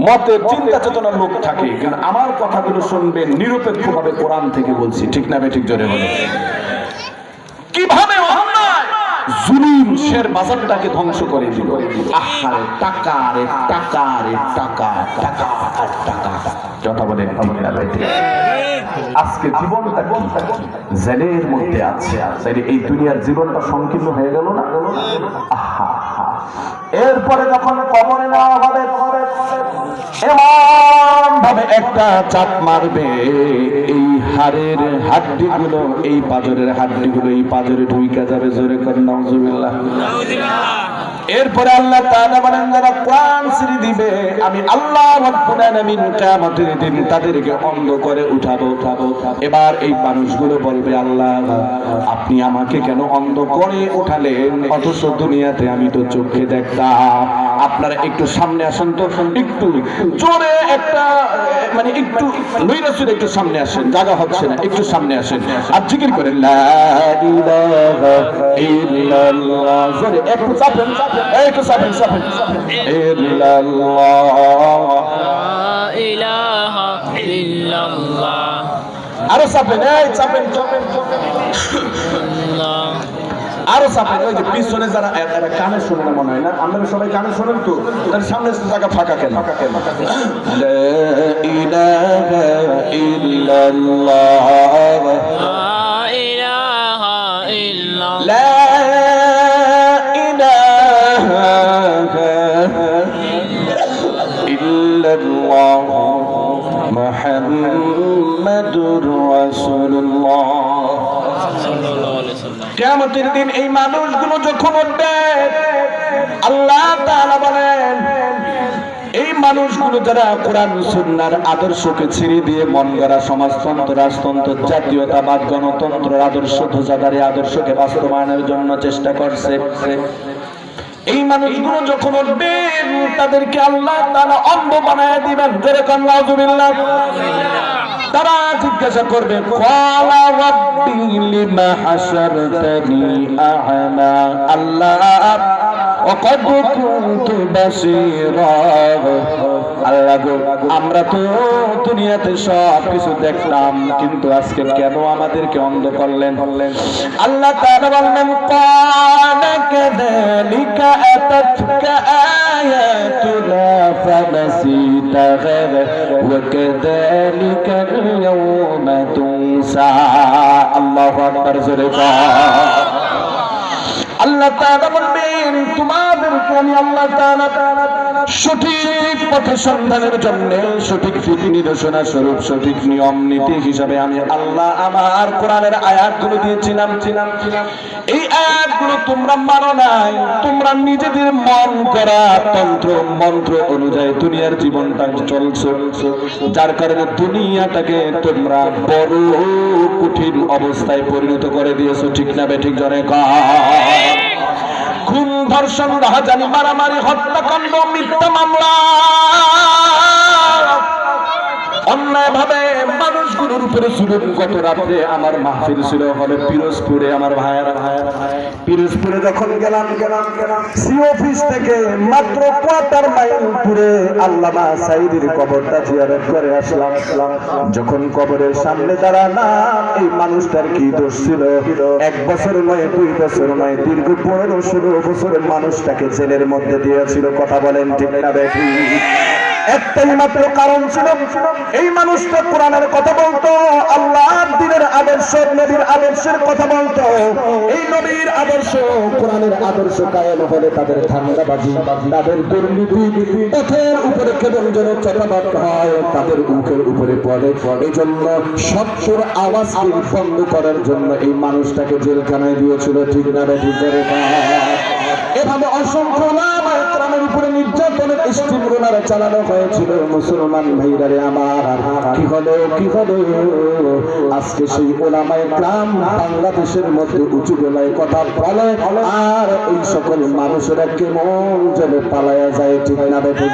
মতের চিন্তা চেতনার লোক থাকে, কিন্তু আমার কথাগুলো শুনবেন নিরপেক্ষভাবে, কোরআন থেকে বলছি, ঠিক না বেঠিক? জোরে বলে কিভাবে জুলুম শের বাজারটাকে ধ্বংস করে দিল। আহারে টাকা রে টাকা রে টাকা, কথা বলেন ঠিক না ভাই? আজকে জীবনটা জেলের মধ্যে আছে, এই দুনিয়ার জীবনটা সংকীর্ণ হয়ে গেল না? আহা, এরপরে যখন কবরে নেওয়া হবে, এমন ভাবে একটা চাপ মারবে, এই হাড়ের হাড্ডিগুলো, এই পাঁজরের হাড্ডিগুলো এই পাঁজরে ঢুইকা যাবে। জোরে কর নাউজুবিল্লাহ। এরপরে আল্লাহ তাআলা বলেন, যারা কোরআন ছেড়ে দিবে, আমি আল্লাহ রাব্বুল আলামিন কিয়ামতের দিন তাদেরকে অন্ধ করে উঠাবো। এবার এই মানুষগুলো বলবে, আল্লাহ আপনি আমাকে কেন অন্ধ করে উঠালেন, অথচ দুনিয়াতে আমি তো চোখে দেখতাম। আপনারা একটু সামনে আসেন তো, একটু জোরে একটা, মানে একটু নৈরাসের, একটু সামনে আসেন, জায়গা হচ্ছে না, একটু সামনে আসেন আর জিকির করেন লা ইলাহা ইল্লাল্লাহ। জোরে একটু চাপেন, একটু চাপেন, ইল্লাল্লাহ, ইলাহা ইল্লাল্লাহ। আরো চাপেন, এই চাপেন, আরো চাপেন। ওই যে পিছনে যারা এরা কানে শোনে না মনে হয় না, আপনারা সবাই কানে শোনেন তো, তার সামনে জায়গা ফাঁকা কেন? লা ইলাহা ইল্লাল্লাহ, ইলাহা ইল্লাল্লাহ, লা ইলাহা ইল্লাল্লাহ, মুহাম্মাদুর রাসূলুল্লাহ। কিয়ামতের দিন এই মানুষগুলো যখন উঠবে, আল্লাহ তাআলা বলেন, এই মানুষগুলো যারা কোরআন সুন্নাহর আদর্শকে ছেড়ে দিয়ে মন গড়া সমাজতন্ত্র, রাজতন্ত্র, জাতীয়তাবাদ, গণতন্ত্রের আদর্শ, ধ্বজাধারী আদর্শকে বাস্তবায়নের জন্য চেষ্টা করছে, এই মানুষগুলো যখন উঠবে, তাদেরকে আল্লাহ তাআলা অন্ধ বানায় দিবেন। যেরকম নাউজুবিল্লাহ। তারা জিজ্ঞাসা করবে, ক্বালা রাব্বি লিমা হাশারতানি আ'মা, আল্লাহ ওয়াকাদ কুনতু বাসীরা, আল্লাহ গো আমরা তো দুনিয়াতে সব কিছু দেখলাম, কিন্তু আজকে কেন আমাদেরকে অন্ধ করলেন? আল্লাহ তাআলা বললেন, ক্বালা কাযালিকা আতাতকা আয়াতুনা ফানাসিতাহা ওয়া কাযালিকা আল-ইয়াওমা তুনসা। আল্লাহু আকবার। জোরে আল্লাহ তাআলা বলবেন, তোমাদেরকে আমি আল্লাহ তাআলা সঠিক পথ সন্ধানের জন্য সঠিক দিক নির্দেশনা স্বরূপ, সঠিক নিয়ম নীতি হিসাবে আমি আল্লাহ আমার কোরআনের আয়াতগুলো দিয়েছিলাম। এই আয়াতগুলো তোমরা মানো নাই, তোমরা নিজেদের মন করা তন্ত্র মন্ত্র অনুযায়ী দুনিয়ার জীবনটা চলছে, যার কারণে দুনিয়াটাকে তোমরা বড় কঠিন অবস্থায় পরিণত করে দিয়েছো। ঠিক না বেঠিক? জনে খুন, ধর্ষণ, রাহাজানি, মারামারি, হত্যাকাণ্ড, মিথ্যা মামলা, অন্যায় ভাবে মানুষগুলোর উপরে জুলুম গত রাত্রে আমার মাহফিল ছিল হলে পিরোজপুরে। আমার ভাইয়ারা পিরোজপুরে যখন গেলাম সি অফিস থেকে মাত্র কোয়ার্টার মাইল দূরে আল্লামা সাইদির কবরটা জিয়ারত করে আসলাম। যখন কবরের সামনে দাঁড়ালাম, এই মানুষটার কি দোষ ছিল? 1 বছর নয়, 2 বছর নয়, দীর্ঘ 15-16 বছরের মানুষটাকে জেলের মধ্যে দিয়েছিল। কথা বলেন ঠিক না বেঠিক? একটাই মাত্র কারণ ছিল, এই মানুষটা কোরআনের কথা বলতো, আল্লাহর দ্বীনের আদর্শ, নবীর আদর্শের কথা বলতো। এই নবীর আদর্শ, কোরআনের আদর্শ কায়েম হলে তাদের ধান্দাবাজি, তাদের দুর্নীতি পথের উপরে কেবল যেন চটাবাট হয়, তাদের মুখের উপরে পড়ে। এই জন্য সত্যের আওয়াজকে বন্ধ করার জন্য এই মানুষটাকে জেলখানায় দিয়েছিল। ঠিক না বেঠিক? এভাবে অসংখ্য ওলামায়ে কেরামের উপরে নির্যাতনের স্টিমরোলার চালানো হয়েছিল। মুসলমান ভাইরারে আমার, কি হলো আজকে সেই ওলামায়ে কেরাম বাংলাদেশের মধ্যে উঁচু গলায় কথা বলে, আর এই সকল মানুষেরা কেমন যেন পালায়া যায়। ঠিক না বেঠিক?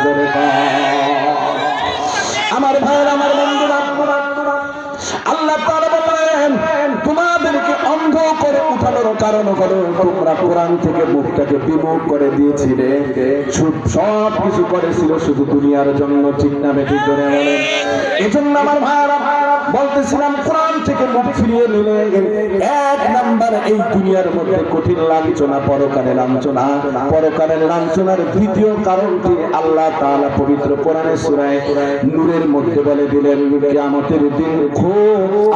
আমার ভাইয়ের, আমার বন্ধুরা, আল্লাহ তাআলা বলেন তোমাদেরকে অন্ধ করে উঠানোর কারণ হলো তোমরা কোরআন থেকে মুখটাকে বিমুখ করে দিয়েছিলে। সব কিছু করেছিল শুধু দুনিয়ার জন্য। ঠিক না বেঠিক? করে বলেন। এজন্য আমার ভাইরা বলতেছিলাম, কোরআন থেকে মুখ ফিরিয়ে নিলে 1 নাম্বার এই দুনিয়ার মধ্যে কঠিন লাঞ্ছনা, পরকালে লাঞ্ছনা। পরকালের লাঞ্ছনার দ্বিতীয় কারণটি আল্লাহ তাআলা পবিত্র কোরআনের সূরা নূরের মধ্যে বলে দিলেন, কিয়ামতের দিন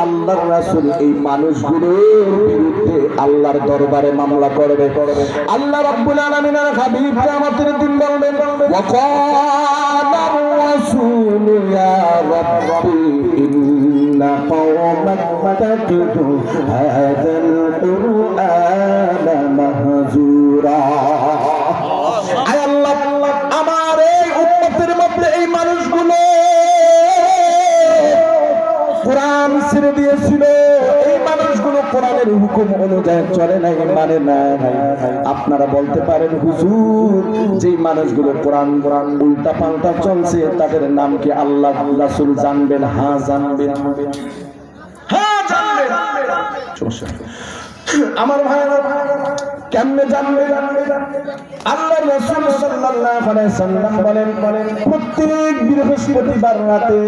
আল্লাহর রাসূল এই মানুষগুলোর বিরুদ্ধে আল্লাহর দরবারে মামলা করবে। আল্লাহ রাব্বুল আলামিনের হাবিব কিয়ামতের দিন বলবেন, ওয়াকালার রাসূলু ইয়া রাব্বি ইন্না কওমাক তাকিদু হাযাল কুরআনা মাহজুরা। আয় আল্লাহ, আমার এই উম্মতের মধ্যে এই মানুষগুলো কোরআন ছেড়ে দিয়েছিল, এই মানুষগুলো কোরআনের হুকুম অনুযায়ী চলে নাই, মানে না। আপনারা বলতে পারেন, হুজুর যে মানুষগুলো কোরআন উল্টা পাল্টা চলছে তাদের নাম কি আল্লাহ রাসূল জানবেন? হ্যাঁ জানবেন, হ্যাঁ জানবেন। আমার ভাইরা কেমনে জানবে? আল্লাহ রাসূল সাল্লাল্লাহু আলাইহি সাল্লাম বলেন, প্রত্যেক বৃহস্পতিবার রাতে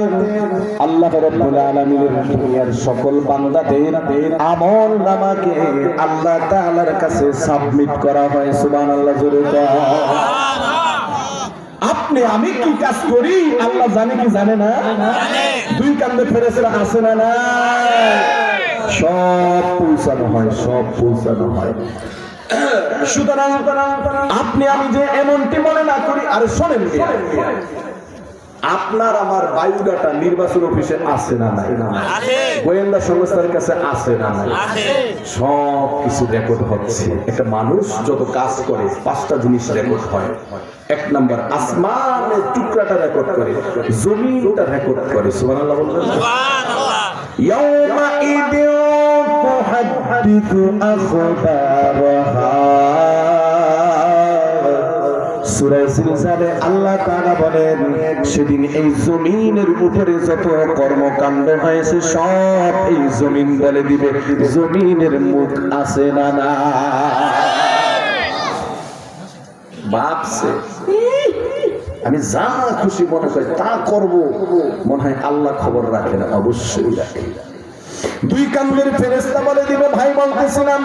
আল্লাহ রাব্বুল আলামিনের দুনিয়ার সকল বান্দাদের আমল নামাকে আল্লাহ তাআলার কাছে সাবমিট করা হয়। সুবহানাল্লাহ, জোরে সুবহানাল্লাহ। আপনি আমি কি কাজ করি আল্লাহ জানে কি জানে না? দুই কান্দে ফেরেশতা আছে না? না, সব পৌঁছানো হয়, সব পৌঁছানো হয়। সুতরাং আপনি আমি যে এমনটি মনে না করি। আর শোনেন, আপনার আমার বায়োডাটা নির্বাচন অফিসে আছে না নাই? গোয়েন্দা সংস্থার কাছে আছে না নাই? সব কিছু রেকর্ড হচ্ছে। একটা মানুষ যত কাজ করে 5টা জিনিস রেকর্ড হয়। 1 নাম্বার আসমানের টুকরাটা রেকর্ড করে, জমিনটা রেকর্ড করে। সুবহানাল্লাহ বলবেন। সুবহানাল্লাহ। ইয়াউমাইদিন তুহাদ্দিথু আখবারহা। সূরা জিলজালে আল্লাহ তাআলা বলেন, সেদিন এই জমিনের উপরে যত কর্মকাণ্ড হয়েছে সব এই জমিন বলে দিবে। জমিনের মুখ আছে না? না। ভাবছে আমি যা খুশি মনে করি তা করব, মনে হয় আল্লাহ খবর রাখে না? অবশ্যই রাখে। 2 কান্দের ফেরেশতা বলে দিবে, ভাই বলতেছিলাম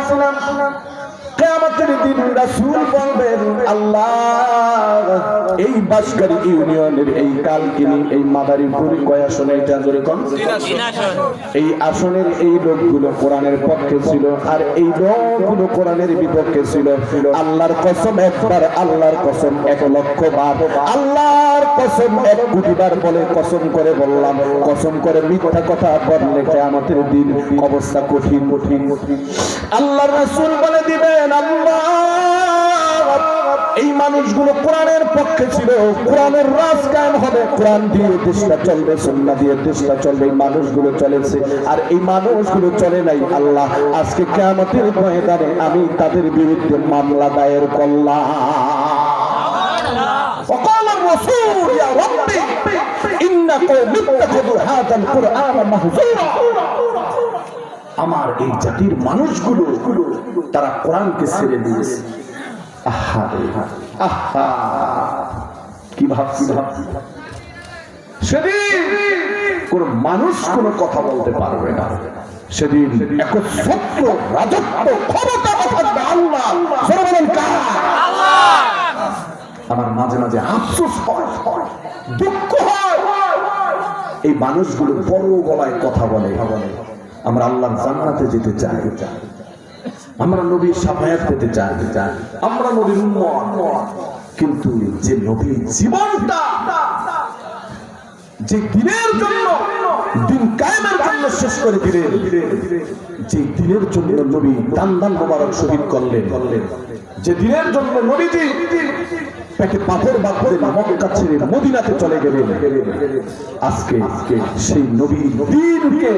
কিয়ামতের দিন রাসূল বলবেন, আল্লাহ এই বাসগাড়ি ইউনিয়নের এই কালকিনি এই মাদারীপুর কয় আসনে? এটা জোরে কোন? 3 আসন। এই আসনের এই লোকগুলো কোরআনের পক্ষে ছিল, আর এই লোকগুলো কোরআনের বিপক্ষে ছিল। আল্লাহর কসম একবার, আল্লাহর কসম 1 লক্ষ বার, আল্লাহর কসম 1 কোটি বার বলে কসম করে বললাম, কসম করে মিথ্যা কথা বললে কিয়ামতের দিন অবস্থা কঠিন কঠিন। আল্লাহর রাসূল বলে দিবেন, আল্লাহ এই মানুষগুলো কোরআনের পক্ষে ছিল, কোরআনের রাজ কায়েম হবে, কোরআন দিয়ে দেশটা চলবে, সুন্নাহ দিয়ে দেশটা চলবে। এই মানুষগুলো চলেছে, আর এই মানুষগুলো চলে নাই। আল্লাহ আজকে কিয়ামতের ময়দানে আমি তাদের বিরুদ্ধে মামলা দায়ের করলাম। وقال الرسول يا ربي إن ইন্না কওমি ইত্তাখাযু হাযাল কুরআনা মাহজুরা। আমার এই জাতির মানুষগুলো তারা কোরআনকে ছেড়ে দিয়েছে। আহা আহা, কি ভাবছি সেদিন কোন মানুষ কোন কথা বলতে পারবে না। সেদিন একচ্ছত্র রাজত্ব ক্ষমতা থাকবে আল্লাহ। জোরে বলেন কার? আল্লাহ। আমার মাঝে মাঝে আফসোস হয়, দুঃখ হয়, এই মানুষগুলো বড় গলায় কথা বলে আমরা আল্লাহর জান্নাতে যেতে চাই, আমরা নবীর শাফায়াত পেতে চাই, আমরা নবীর উম্মত। কিন্তু যে নবীর জীবনটা যে দিনের জন্য, দিন কায়েমের জন্য শেষ করে দিলেন, যে দিনের জন্য নবী দান মোবারক শহীদ করলেন, যে দিনের জন্য নবীজি পেটে পাথর বাঁধলেন, মক্কা ছেড়ে মদিনাতে চলে গেলেন, আজকে সেই নবীর দ্বীনকে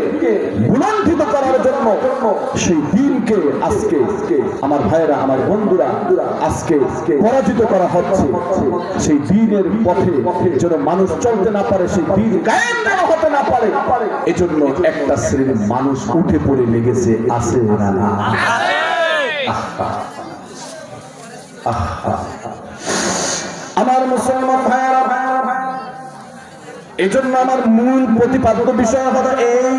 বুলন্দিত করার জন্য, সেই দ্বীনকে আজকে আমার ভাইরা, আমার বন্ধুরা আজকে পরাজিত করা হচ্ছে। সেই দ্বীনের পথে যেন মানুষ চলতে না পারে, সেই দ্বীন কায়েম যেন হতে না পারে, এজন্য একটা শ্রেণীর মানুষ উঠে পড়ে লেগেছে, আছে না না? আমার মুসলমান ভাইরা, এজন্য আমার মূল প্রতিপাদ্য বিষয় হলো এই,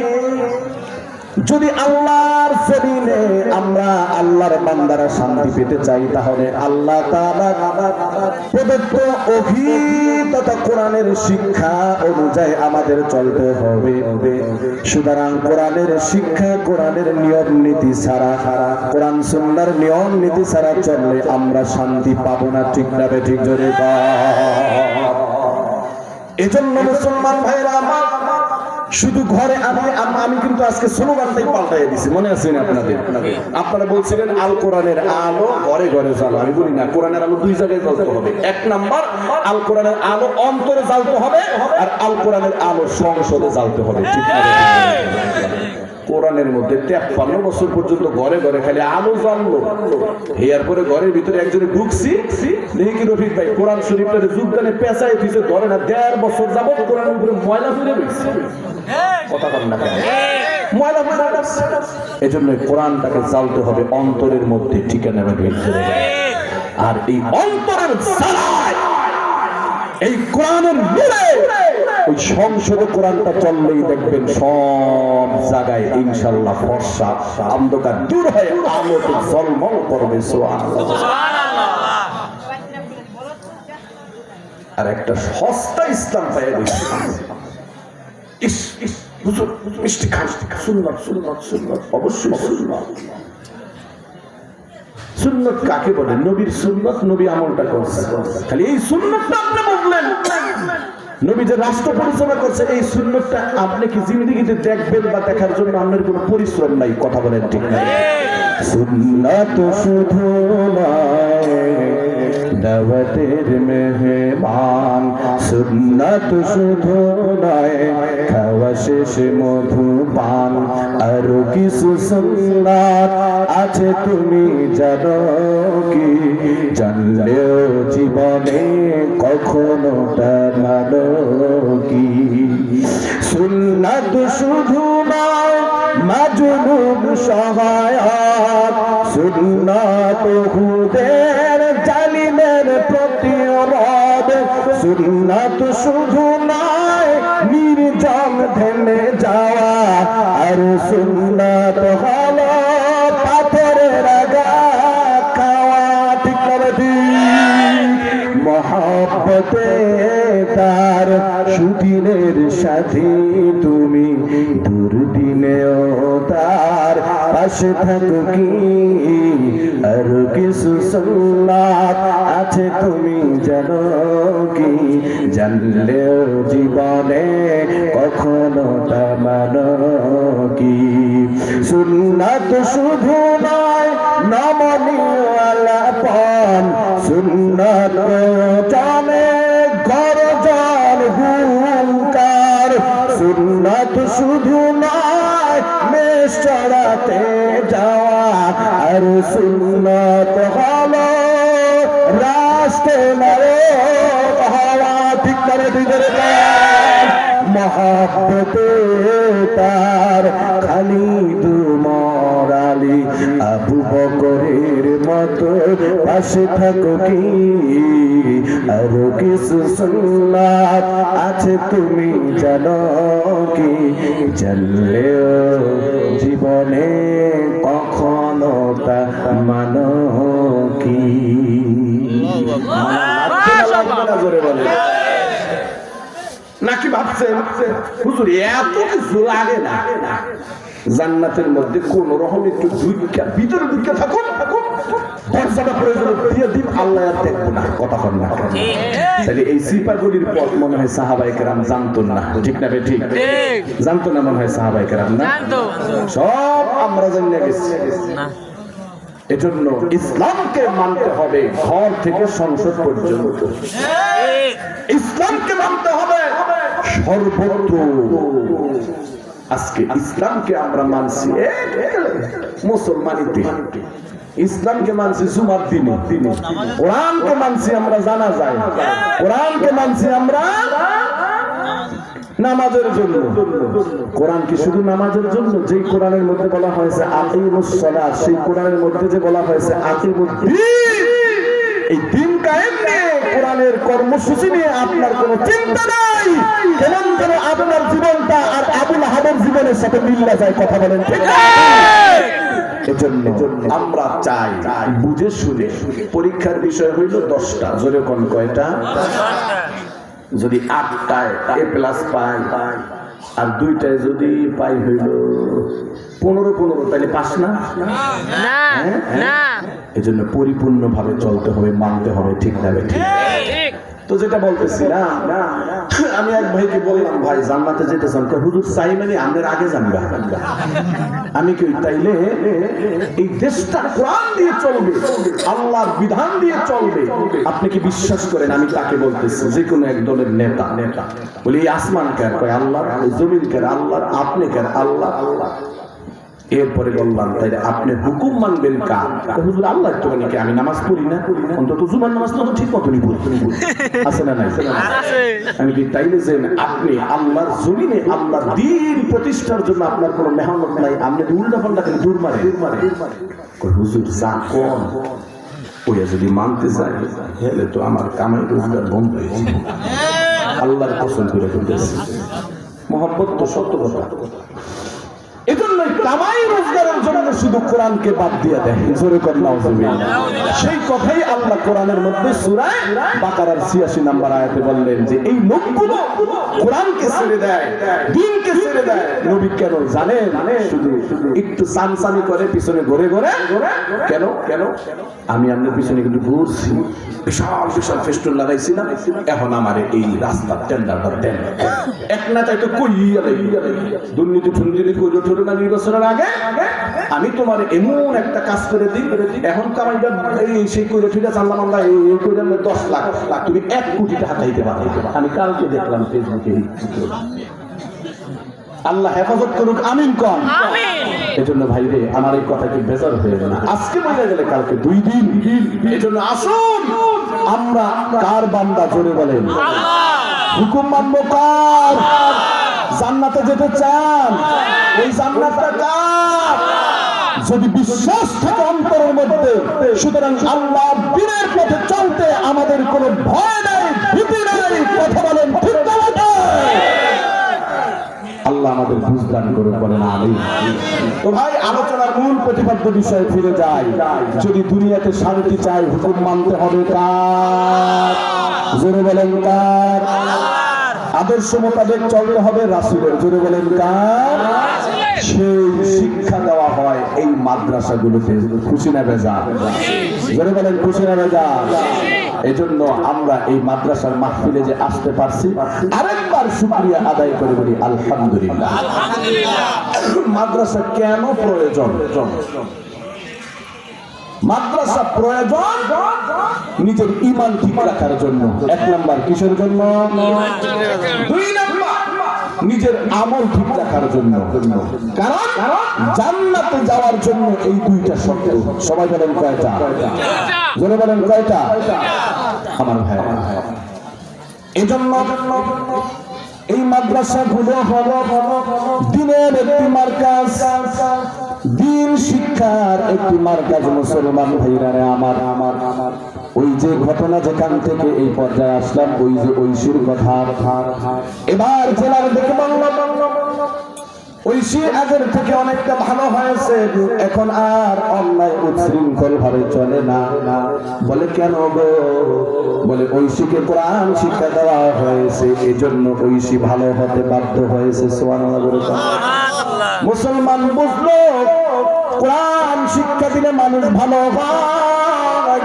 যদি আল্লাহর জমিনে আমরা আল্লাহর বান্দারা শান্তি পেতে চাই, তাহলে আল্লাহ তাআলা প্রদত্ত অভিজ্ঞতা কোরআনের শিক্ষা অনুযায়ী আমাদের চলতে হবে। সুতরাং কোরআনের শিক্ষা, কোরআনের নিয়ম নীতি ছাড়া, কোরআন সুন্নাহর নিয়ম নীতি ছাড়া চললে আমরা শান্তি পাবো না। ঠিক না ঠিক? জোরে এজন্য মুসলমান ভাইরা আমার, শুধু ঘরে আমি কিন্তু আজকে স্লোগানটাই পাল্টাই দিছি, মনে আছে না আপনাদের? আপনারা বলছিলেন আল কোরআনের আলো ঘরে ঘরে জ্বালো। আমি বলি না, কোরআনের আলো দুই জায়গায় জ্বলতে হবে। এক নাম্বার, আল কোরআনের আলো অন্তরে জ্বালতে হবে, আর আল কোরআনের আলো সংসদে জ্বালতে হবে। ঠিক না? কোরআনের মধ্যে 53 বছর পর্যন্ত ঘরে ঘরে খালি আলো জ্বললো, এরপরে ঘরের ভিতরে একজনে ঢুকছি, দেখি কি রফিক ভাই কোরআন শরীফের যোগদানে পেঁচাই দিছে, ধরে না 1.5 বছর যাবত কোরআনের উপরে ময়লা ফেলে রয়েছে। কথা বল না কেন? ময়লা ফেলে রয়েছে। এজন্য কোরআনটাকে জ্বালতে হবে অন্তরের মধ্যে, ঠিকানা বের করে। আর এই অন্তরের জ্বালায়, এই কোরআনের নূরে ওই সংসদে কোরআনটা চললেই দেখবেন সব জায়গায় ইনশাআল্লাহ ফর্সা অন্ধকার দূর হয়ে আলোতে ঝলমল করবে। সুবহানাল্লাহ। আর একটা সস্তা ইসলাম পাইয়া গেছে। হুজুর মিষ্টি খান, সুন্নাত অবশ্যই সুন্নাত। সুন্নাত কাকে বলে? নবীর সুন্নাত, নবী আমলটা করছে। খালি এই সুন্নাতটা আপনি বললেন, নবী যে রাষ্ট্র পরিচালনা করছে, এই সুন্নাতটা আপনি কি জিন্দেগিতে দেখবেন বা দেখার জন্য আপনার কোনো পরিশ্রম নাই? কথা বলেন ঠিক না? সুন্নাত শুধু দাওয়াতের মেহমান, সুন্নাত শুধু নয় খাওয়া শেষে মধু পান, আরো কিছু সুন্নাত আছে তুমি জানো কি? জানলেও জীবনে কখনো তা মানো কি? সুন্নাত শুধু নয় মাজলুম সহায়ক, সুন্নাত হুদের জালিমের প্রতিরোধ, সুন্নাত শুধু নয় নির্জন থেমে যাওয়া, আর সুন্নাত হলো পাথরের আঘাত খাওয়া। ঠিক করে মহব্বতে তার সুদিনের সাথী তুমি, দুর্দিনেও তার পাশে থাকো কি? আর কিছু সুন্নাত আছে তুমি জানো কি? জানলেও জীবনে কখনো তা মানো কি? সুন্নাত শুধু নয় নমনীয় আলাপন, সুন্নাত জানে গরজন হুঙ্কার, সুন্নাত শুধু নয় মেষ চড়াতে যাওয়া, আর সুন্নাত হলো রাস্তে মারে হওয়া। ঠিক করে দিতে মহব্বতে তার খালিদ উমর আলী আবু বকরের মতো পাশে থাকো কি আরো কিছু সুন্নাত আছে তুমি জানো কি জানলেও জীবনে কখনো তা মানো কি জোরে বলে নাকি ভাবছেন হুজুর এত কিছু লাগে না জান্নাতের মধ্যে কোন রকম একটু ভিতরে ঢুকে থাকুন দরজাটা প্রয়োজন দিয়ে দিন আল্লাহ আর দেখবো না কথা কর না তাহলে এই সিপাগুলির পথ মনে হয় সাহাবায়ে কেরাম জানতো না ঠিক না ঠিক জানতো না মনে হয় সাহাবায়ে কেরাম না সব আমরা জানিয়ে গেছি এজন্য ইসলামকে মানতে হবে ঘর থেকে সংসদ পর্যন্ত ইসলামকে মানতে হবে সর্বত্র আজকে ইসলামকে আমরা মানছি মুসলমানিতে ইসলামকে মানছি জুমার দিনে কোরআনকে মানছি আমরা জানা যায় কোরআনকে মানছি আমরা নামাজের জন্য কোরআন কি শুধু নামাজের জন্য যেই কোরআনের মধ্যে বলা হয়েছে আকিমুস সালাত সেই কোরআনের মধ্যে যে বলা হয়েছে আকিমুদ্দিন এই দিন কায়েম নিয়ে কোরআনের কর্মসূচি নিয়ে আপনার কোনো চিন্তা নাই কেমন যেন আপনার জীবনটা আর আবুল আহাবের জীবনের সাথে মিল্লা যায় কথা বলেন ঠিক এজন্য আমরা চাই বুঝে শুনে পরীক্ষার বিষয় হইল 10টা জোরে কোন কয়টা যদি 8টায় A+ পাই আর 2টায় যদি পাই হইল 15 তাহলে পাস না এজন্য পরিপূর্ণভাবে চলতে হবে মানতে হবে ঠিক না ঠিক তো যেটা বলতেছিলাম আমি এক ভাইকে বললাম ভাই জান্নাতে যেতে চান হুজুর চাই মানে আমাদের আগে জানবা আমি কি তাইলে এই দেশটা কোরআন দিয়ে চলবে আল্লাহর বিধান দিয়ে চলবে আপনি কি বিশ্বাস করেন আমি তাকে বলতেছি যে কোনো এক দলের নেতা বলি আসমান কার কয় আল্লাহ জমিন কার আল্লাহ আপনি কার আল্লাহ এরপরে বললাম তাইলে আপনি হুকুম মানবেন কার হুজুর আল্লাহ তো নাকি আমি নামাজ পড়ি না অন্তত জুমার নামাজ তো ঠিক মতনই পড়ি আছে না নাই আমি কি তাইলে যে আপনি আল্লাহর জমিনে আল্লাহর দ্বীন প্রতিষ্ঠার জন্য আপনার কোনো মেহনত নাই আপনি উল্টা পাল্টা করে দূর মারে হুজুর যা কোন ওই যদি মানতে যায় তাহলে তো আমার কামাই রোজগার বন্ধ হয়ে যাবে আল্লাহর কসম করে বলতেছি মহব্বত তো সত্য কথা এজন্য কামাই রোজগারের জন্য শুধু কোরআনকে বাদ দিয়ে দেয় জোরে কর নাউজুবিল্লাহ সেই কথাই আল্লাহ কোরআনের মধ্যে সূরা বাকারার 86 নম্বর আয়াতে বললেন যে এই লোকগুলো কোরআনকে ছেড়ে দেয় দ্বীনকে ছেড়ে দেয় নবী কেন জানেন শুধু একটু সামসামি করে পিছনে ঘুরে কেন আমি আপনার পিছনে কিন্তু ঘুরছি বিশাল ফেস্টুন লাগাইছিলাম এখন আমারে এই রাস্তার টেন্ডারটা দেন এক না তাই তো কই দুর্নীতি ঠুনগিরি করে ধরে না নির্বাচনের আগে আমি তোমার এমন একটা কাজ করে দিই এখন কামাইটা এই সেই করে ঠিক আছে আল্লাহ মাল্লাহ এই করে 10 লাখ তুমি 1 কোটি টাকা দিতে পারো আমি কালকে দেখলাম ফেসবুকে আল্লাহ হেফাজত করুক আমিন কোন এজন্য ভাই রে আমার এই কথা কি বেজার হয়ে গেল আজকে বলে গেলে কালকে 2 দিন এজন্য আসুন আমরা কার বান্দা জোরে বলেন হুকুম মানবো কার জান্নাতে যেতে চান এই জান্নাতটা কার যদি বিশ্বাস থাকে অন্তরের মধ্যে সুতরাং আল্লাহর দ্বীনের পথে চলতে আমাদের কোনো ভয় নাই ভীতি নাই কথা বলেন ঠিক না আল্লাহ আমাদের বুঝদান করে বলেন আমিন তো ভাই আলোচনার মূল প্রতিপাদ্য বিষয়ে ফিরে যাই যদি দুনিয়াতে শান্তি চাই হুকুম মানতে হবে কার জোরে বলেন কার আদর্শ মোতাবেক চলতে হবে রাসূলের জোরে বলেন কার সেই শিক্ষা দেওয়া হয় এই মাদ্রাসাগুলোতে খুশি না বেজার জোরে বলেন খুশি না বেজার এজন্য আমরা এই মাদ্রাসার মাহফিলে যে আসতে পারছি আরেকবার শুকরিয়া আদায় করে বলি আলহামদুলিল্লাহ মাদ্রাসা কেন প্রয়োজন মাদ্রাসা প্রয়োজন নিজের ঈমান ঠিক রাখার জন্য 1 নাম্বার কিসের জন্য 2 নাম্বার নিজের আমল ঠিক রাখার জন্য কারণ জান্নাতে যাওয়ার জন্য এই 2টা শর্ত সবাই বলেন কয়টা জোরে বলেন কয়টা আমার ভাই এজন্য এই মাদ্রাসাগুলো হলো দ্বীনের একটি মার্কাজ, দ্বীন শিক্ষার একটি মার্কাজ। মুসলমান ভাইরা আমার ওই যে ঘটনা যেখান থেকে এই পর্যায়ে আসলাম, ওই যে ঐশীর কথা, এবার জেলার দেখে ঐশী আগের থেকে অনেকটা ভালো হয়েছে, এখন আর অন্যায় উচ্ছৃঙ্খল ভাবে চলে না। বলে কেন গো? বলে ঐশীকে কোরআন শিক্ষা দেওয়া হয়েছে, এজন্য ঐশী ভালো হতে বাধ্য হয়েছে। সুবহানাল্লাহ বলে মুসলমান বুঝলো কোরআন শিক্ষা দিলে মানুষ ভালো হয়,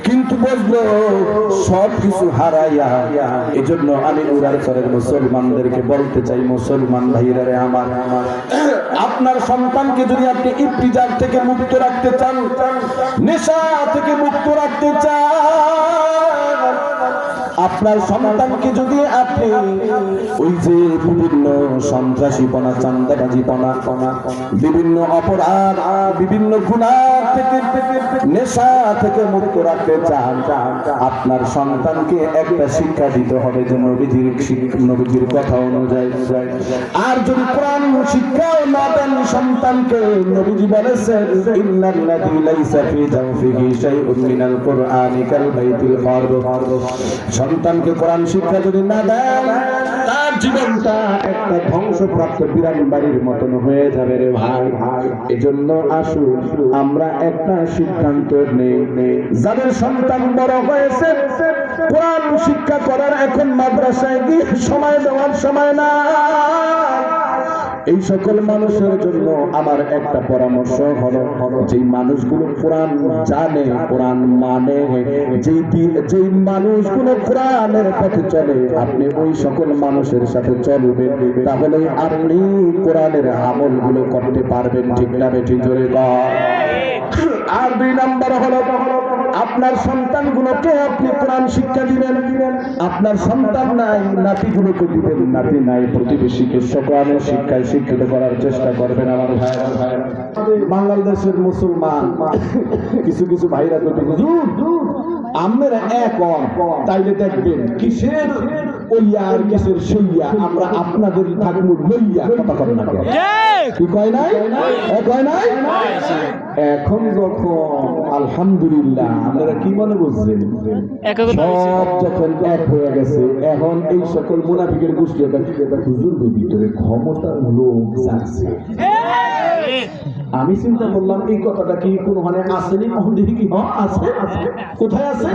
কিন্তু বুঝলো সব কিছু হারাইয়া। এজন্য আমি উড়ার করের মুসলমানদেরকে বলতে চাই, মুসলমান ভাইরা রে আমার, আপনার সন্তানকে যদি আপনি ইফতিজার থেকে মুক্ত রাখতে চান, নেশা থেকে মুক্ত রাখতে চান, আপনার সন্তানকে যদি আপনি ওই যে বিভিন্ন সন্ত্রাসীপনা, চাঁদাবাজিপনা, বিভিন্ন অপরাধ, বিভিন্ন গুনাহ থেকে, নেশা থেকে মুক্ত রাখতে চান, আপনার সন্তানকে একটা শিক্ষা দিতে হবে যে নবীজির কথা অনুযায়ী। আর যদি কোরআন শিক্ষাও না দেন সন্তানকে, নবীজি বলেছেন ইন্নাল্লাযী লাইসা ফী জাওফিহি শাইউন মিনাল কুরআনি কাল বাইতিল খারব। সন্তানকে কোরআন শিক্ষা যদি না দেন, তার জীবনটা একটা ধ্বংসপ্রাপ্ত বিরান বাড়ির মতন হয়ে যাবে রে ভাই। এজন্য আসুন আমরা একটা সিদ্ধান্ত নেই, যাদের সন্তান বড় হয়েছে কোরআন শিক্ষা করার এখন মাদ্রাসায় গিয়ে সময় দেওয়ার সময় না। এই সকল মানুষের জন্য আমার একটা পরামর্শ হলো, যেই মানুষগুলো কোরআন জানে, কোরআন মানে, যেই মানুষগুলো কোরআনের পথে চলে, আপনি ওই সকল মানুষের সাথে চলবেন, তাহলে আপনি কোরআনের আমলগুলো করতে পারবেন। ঠিক না বেঠিক? জোরে বল। আর 2 নাম্বার হলো আপনার সন্তানগুলোকে আপনি কোরআন শিক্ষা দিবেন। আপনার সন্তান নাই, নাতিগুলোকে দিবেন, নাতি নাই, প্রতিবেশীকে কোরআনের শিক্ষায় শিক্ষিত করার চেষ্টা করবেন। আমার ভাই, বাংলাদেশের মুসলমান কিছু কিছু ভাইরা তো আমরা এক তাইলে দেখবেন কিসের ওইয়া আর কিসের সইয়া, আমরা আপনাদের থাকবো লইয়া। কথা কর না কি কয় নাই? কয় নাই? এখন যখন আলহামদুলিল্লাহ আপনারা কি মনে বুঝছেন, সব যখন এক হয়ে গেছে, এখন এই সকল মুনাফিকের গোষ্ঠী হুজুরের ভিতরে ক্ষমতার লোক যাচ্ছে। আমি চিন্তা করলাম এই কথাটা কি কোনখানে আসেনি? দেখি কি আছে, কোথায় আছে?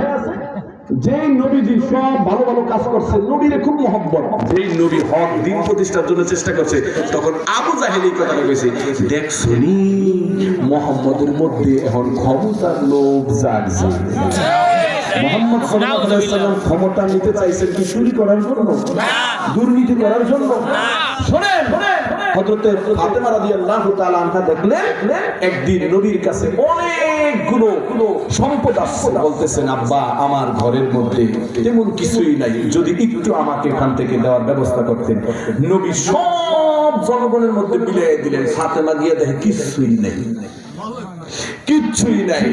যে নবীজি সব ভালো ভালো কাজ করছে, নবীর খুব মহব্বত, যে নবী হক দিন প্রতিষ্ঠার জন্য চেষ্টা করছে, তখন আবু জাহেল এই কথাটা কইছে, দেখছনি মুহাম্মদের মধ্যে এখন ক্ষমতার লোভ জাগছে। মুহাম্মদ সাল্লাল্লাহু আলাইহি ওয়াসাল্লাম ক্ষমতা নিতে চাইছেন কি চুরি করার জন্য, দুর্নীতি করার জন্য? শুনেন, হযরতে ফাতেমা রাদিয়াল্লাহু তাআলা আনহা দেখলেন একদিন নবীর কাছে অনেকগুলো সম্পদ আসছে, বলতেছেন আব্বা আমার ঘরের মধ্যে তেমন কিছুই নাই, যদি একটু আমাকে এখান থেকে দেওয়ার ব্যবস্থা করতেন। নবী সব জনগণের মধ্যে বিলিয়ে দিলেন, ফাতেমা গিয়ে দেখে কিছুই নেই, কিচ্ছুই নাই।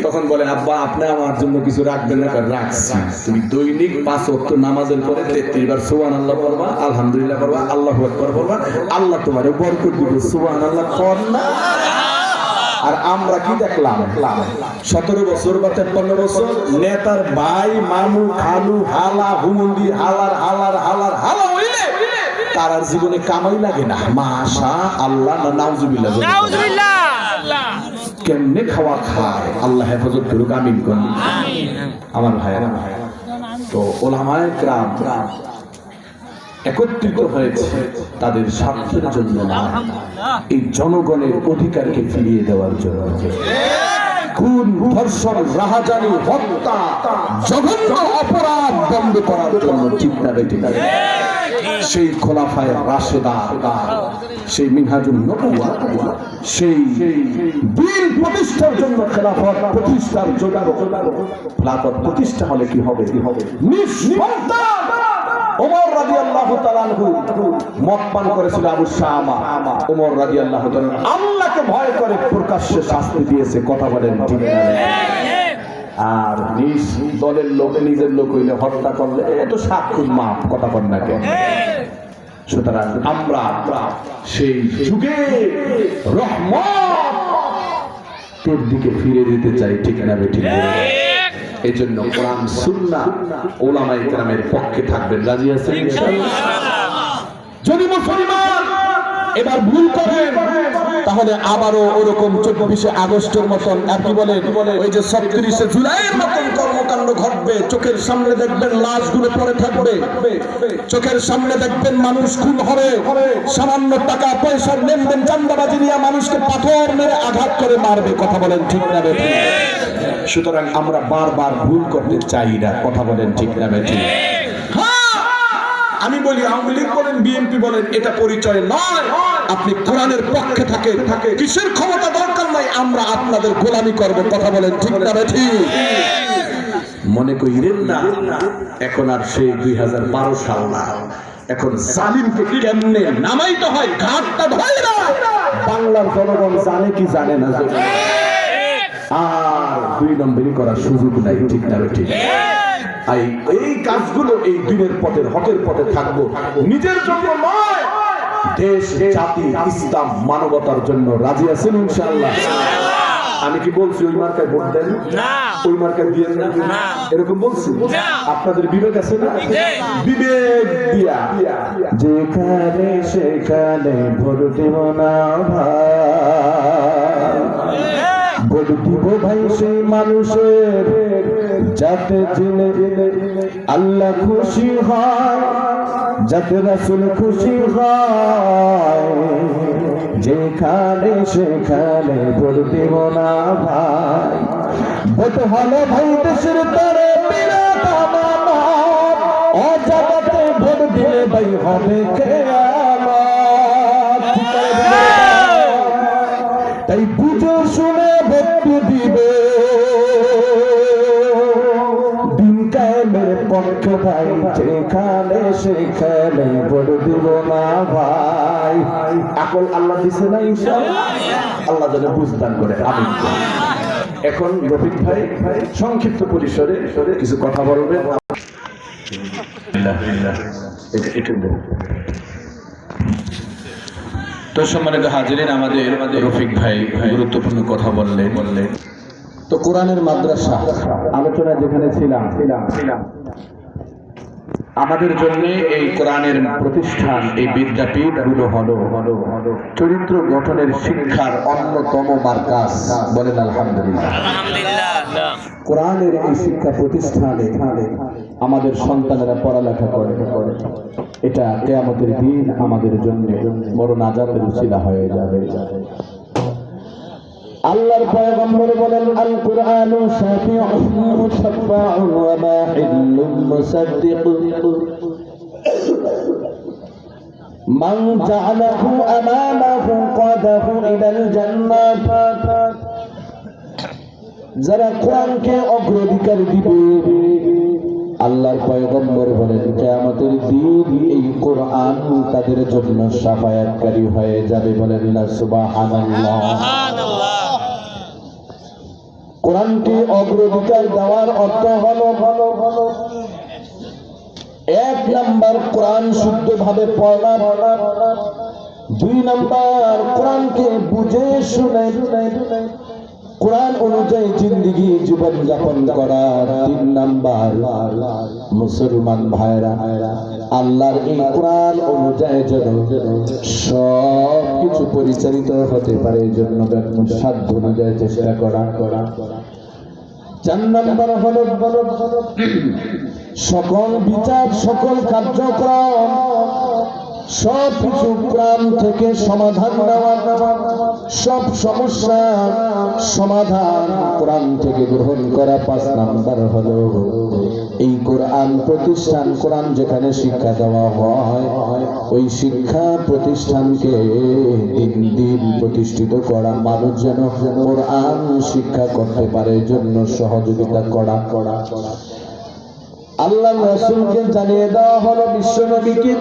তখন বলেন আব্বা আপনি আমার জন্য কিছু রাখবেন না? রাখছি। তুমি দৈনিক 5 ওয়াক্ত নামাজের পরে 33 বার সুবহানাল্লাহ পড়বা, আলহামদুলিল্লাহ পড়বা, আল্লাহু আকবার পড়বা, আল্লাহ তোমারে বরকত দিবে। সুবহানাল্লাহ পড় না? আর আমরা কি দেখলাম, 17 বছর বা 53 বছর নেতার ভাই, মামু, খালু, হালা, হুমুন্দি, হালার হালার হালার হালা হইলে তার আর জীবনে কামাই লাগে না। মাশা আল্লাহ, না নাউজুবিল্লাহ, নাউজুবিল্লাহ। কেমনে খাওয়া খায়, আল্লাহ হেফাজত করুক, আমিন করুন। আমার ভাইয়েরা, তো ওলামায়ে কেরাম একত্রিত হয়েছে তাদের স্বার্থের জন্য না, এই জনগণের অধিকারকে ফিরিয়ে দেওয়ার জন্য। খুন, ধর্ষণ, রাহাজানি, হত্যা, জঘন্য অপরাধ বন্ধ করার জন্য। ঠিক না বেঠিক? সেই খোলাফায়ে রাশেদা, সেই মিনহাজুন নবুওয়া, সেই দিন প্রতিষ্ঠার জন্য, খেলাফত প্রতিষ্ঠার জন্য। খেলাফত প্রতিষ্ঠা হলে কি হবে? নিঃসন্তান ওমর রাদিয়াল্লাহু তাআলা আনহু মদ পান করেছিল আবু শামা। ওমর রাদিয়াল্লাহু তাআলা আল্লাহকে ভয় করে প্রকাশ্যে শাস্তি দিয়েছে। কথা বলেন ঠিক না? আর নিজ দলের লোক নিজের লোক হইলে হত্যা করলে এত 7 খুন মাপ। কথা বলেন না কেন? সুতরাং আমরা সেই যুগে রহমতের দিকে ফিরে দিতে চাই, ঠিক না বেঠিক? এই জন্য কোরআন সুন্নাহ উলামায়ে কেরামের পক্ষে থাকবেন। রাজি আছেন ইনশাআল্লাহ? যদি মুসলমান এবার ভুল করেন তাহলে আবারও ওরকম 24শে আগস্টের মতন একই বলেন ওই যে 36শে জুলাইয়ের মতন কর্মকাণ্ড ঘটবে। চোখের সামনে দেখবেন লাশগুলো পড়ে থাকবে, চোখের সামনে দেখবেন মানুষ খুন হবে, সামান্য টাকা পয়সার লেনদেন চাঁদাবাজি নিয়ে মানুষকে পাথর মেরে আঘাত করে মারবে। কথা বলেন ঠিক না বেঠিক? সুতরাং আমরা বারবার ভুল করতে চাই না। কথা বলেন ঠিক না বেঠিক? আমি বলি আওয়ামী লীগ বলেন বিএনপি বলেন এটা পরিচয় নয়। আপনি কোরআনের পক্ষে থাকে কিসের ক্ষমতা দরকার নাই, আমরা আপনাদের গোলামি করব। কথা বলেন ঠিক না বেঠিক? মনে কইরেন না এখন আর সেই 2012 সাল না, এখন জালিমকে কেমনে নামাইতে হয় ঘাটটা ধরে না বাংলার জনগণ জানে কি জানে না, আর 2 নম্বরই করার সুযোগ নাই। ঠিক না বেঠিক? এই কাজগুলো এই দিনের পথে হকের পথে থাকবো, নিজের জন্য নয়, দেশ জাতি ইসলাম মানবতার জন্য। রাজি আছেন ইনশাআল্লাহ? আমি কি বলছি ওই মার্কায় ভোট দেন না, ওই মার্কায় দিয়েন না, এরকম বলছি? আপনাদের বিবেক আছে না? বিবেক দিয়া যেখানে সেখানে ভোট দেব না ভাই, ভোট দিব ভাই সেই মানুষের যাতে জেনে আল্লাহ খুশি হয়, যাতে রাসূল খুশি হয়, যেখানে সেখানে ভোট দেব না ভাই। ভোট হলো ভাই দেশের তরে বিরাট আমানত, ও জগতে ভোট দিলে ভাই হবে কিয়ামত। তাই বুঝে শুনে ভোট দিবে, দিন কায়েমের পক্ষে ভাই, যেখানে সেখানে ভোট দিব না ভাই। আকল আল্লাহ দিছে না ইনশাআল্লাহ? আল্লাহ যেন বুঝদান করে। আমিন। এখন রফিক ভাই সংক্ষিপ্ত পরিসরে কিছু কথা বলবেন। তো সম্মানিত হাজিরিন, আমাদের রফিক ভাই গুরুত্বপূর্ণ কথা বললেন। তো কোরআনের মাদ্রাসা আলোচনা যেখানে ছিলাম আমাদের জন্য এই কোরআনের প্রতিষ্ঠান, এই বিদ্যাপীঠ গুলো হলো চরিত্র গঠনের শিক্ষার অন্যতম মার্কাজ। বলেন আলহামদুলিল্লাহ। কোরআনের এই শিক্ষা প্রতিষ্ঠানে আমাদের সন্তানেরা পড়ালেখা করে, এটা কিয়ামতের দিন আমাদের জন্য বড় নাজাতের উসিলা হয়ে যাবে। আল্লাহর পয়গম্বর বলেন আল কুরআনু শাফিউন মুশাফফাউন ওয়া মাহিল্লুম মুসাদ্দিকুন মান জাআলাহু আমামাহু কাদাহু ইলাল জান্নাত। যারা কোরআনকে অগ্রাধিকার দিবে আল্লাহর পয়গম্বর বলেন কিয়ামতের দিন এই কোরআন তাদের জন্য শাফায়াতকারী হয়ে যাবে। বলেন না সুবহানাল্লাহ। কোরআনকে অগ্রাধিকার দেওয়ার অর্থ হলো 1 নাম্বার কোরআন শুদ্ধভাবে পড়া, 2 নাম্বার কোরআনকে বুঝে শুনে কোরআন অনুযায়ী জিন্দেগি জীবন যাপন করা, 3 নাম্বার মুসলমান ভাইরা আল্লাহর এই কোরআন অনুযায়ী যেন সব কিছু পরিচালিত হতে পারে এই জন্য সাধ্য অনুযায়ী চেষ্টা করা। 4 নাম্বার হলো সকল বিচার, সকল কার্যক্রম সব কিছু কোরআন থেকে সমাধান নেওয়া, সব সমস্যা সমাধান কোরআন থেকে গ্রহণ করা। 5 নাম্বার হলো এই কোরআন প্রতিষ্ঠান, কোরআন যেখানে শিক্ষা দেওয়া হয় ওই শিক্ষা প্রতিষ্ঠানকে দিন প্রতিষ্ঠিত করা, মানুষ যেন কোরআন শিক্ষা করতে পারে জন্য সহযোগিতা করা। আল্লাহ রাসূলকে জানিয়ে দেওয়া হলো, বিশ্ব নবীকে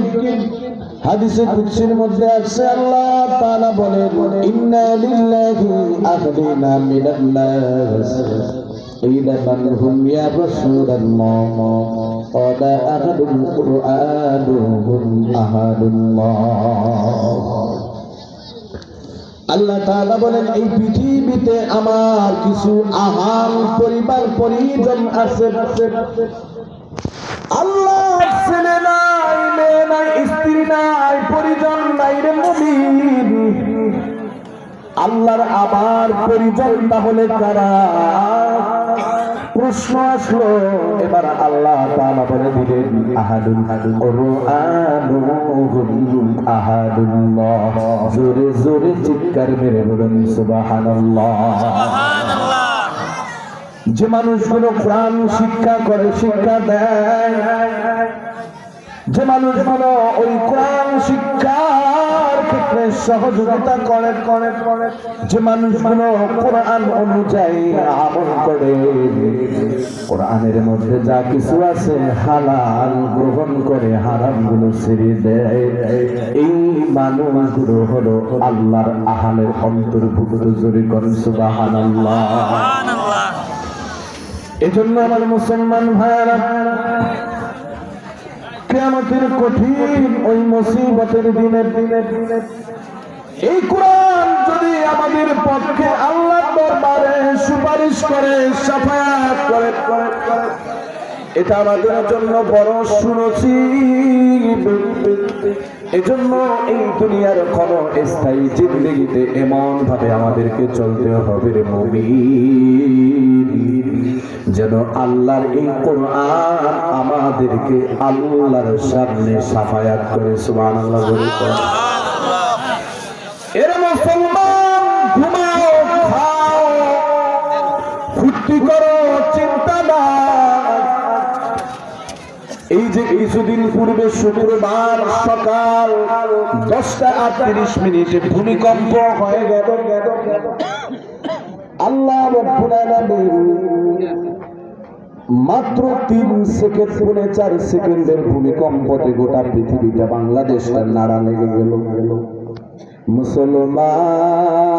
হাদিসে কুদসির মধ্যে আছে আল্লাহ তাআলা বলেন ইন্না লিল্লাহি আহলিনা মিনান নাস ইলা মান হুম ইয়া রাসূলুল্লাহ قال أحد القرآن أحد الله আল্লাহ তাআলা বলেন এই পৃথিবীতে আমার কিছু আহাল পরিবার পরিজন আছে আল্লাহ ছেলে নাই মেয়ে নাই স্ত্রী নাই পরিজন নাই রে মুমিন আল্লাহর আবার পরিজন তাহলে কারা প্রশ্ন আসলো এবার আল্লাহ তাআলা বলে দিলেন আহাদুল কুরআনুহুম আহাদুল্লাহ জোরে জোরে চিৎকার মেরে বলেন সুবহানাল্লাহ সুবহানাল্লাহ যে মানুষগুলো কোরআন শিক্ষা করে শিক্ষা দেয় যে মানুষগুলো ওই কোরআন শিক্ষার ক্ষেত্রে সহযোগিতা করে যে মানুষগুলো কোরআন অনুযায়ী আমল করে কোরআনের মধ্যে যা কিছু আছে হালাল গ্রহণ করে হারামগুলো ছেড়ে দেয় এই মানুষগুলো হলো আল্লাহর আহালের অন্তর্ভুক্ত জোরে করেন সুবহানাল্লাহ সুবহানাল্লাহ এজন্য আমার মুসলমান ভাইরা কিয়ামতের কঠিন ওই মুসিবতের দিনের এই কোরআন যদি আমাদের পক্ষে আল্লাহর দরবারে সুপারিশ করে শাফায়াত করে এটা আমাদের জন্য বড় সুনসিব এজন্য এই দুনিয়ার ক্ষণস্থায়ী জিন্দেগিতে এমন ভাবে আমাদেরকে চলতে হবে রে মুমিন যেন আল্লাহর এই কোরআন আমাদেরকে আল্লাহর সামনে শাফায়াত করে সুবহানাল্লাহ বলে এর মুসলমান ঘুমাও খাও ফুর্তি করো চিন্তা না এই যে কিছুদিন পূর্বে শুক্রবার সকাল 10:38 ভূমিকম্প হয়ে গেল আল্লাহ রাব্বুল আলামিন মাত্র 3 সেকেন্ড 4 সেকেন্ডের ভূমিকম্পতে গোটা পৃথিবীটা বাংলাদেশটা নাড়া লেগে গেল মুসলমান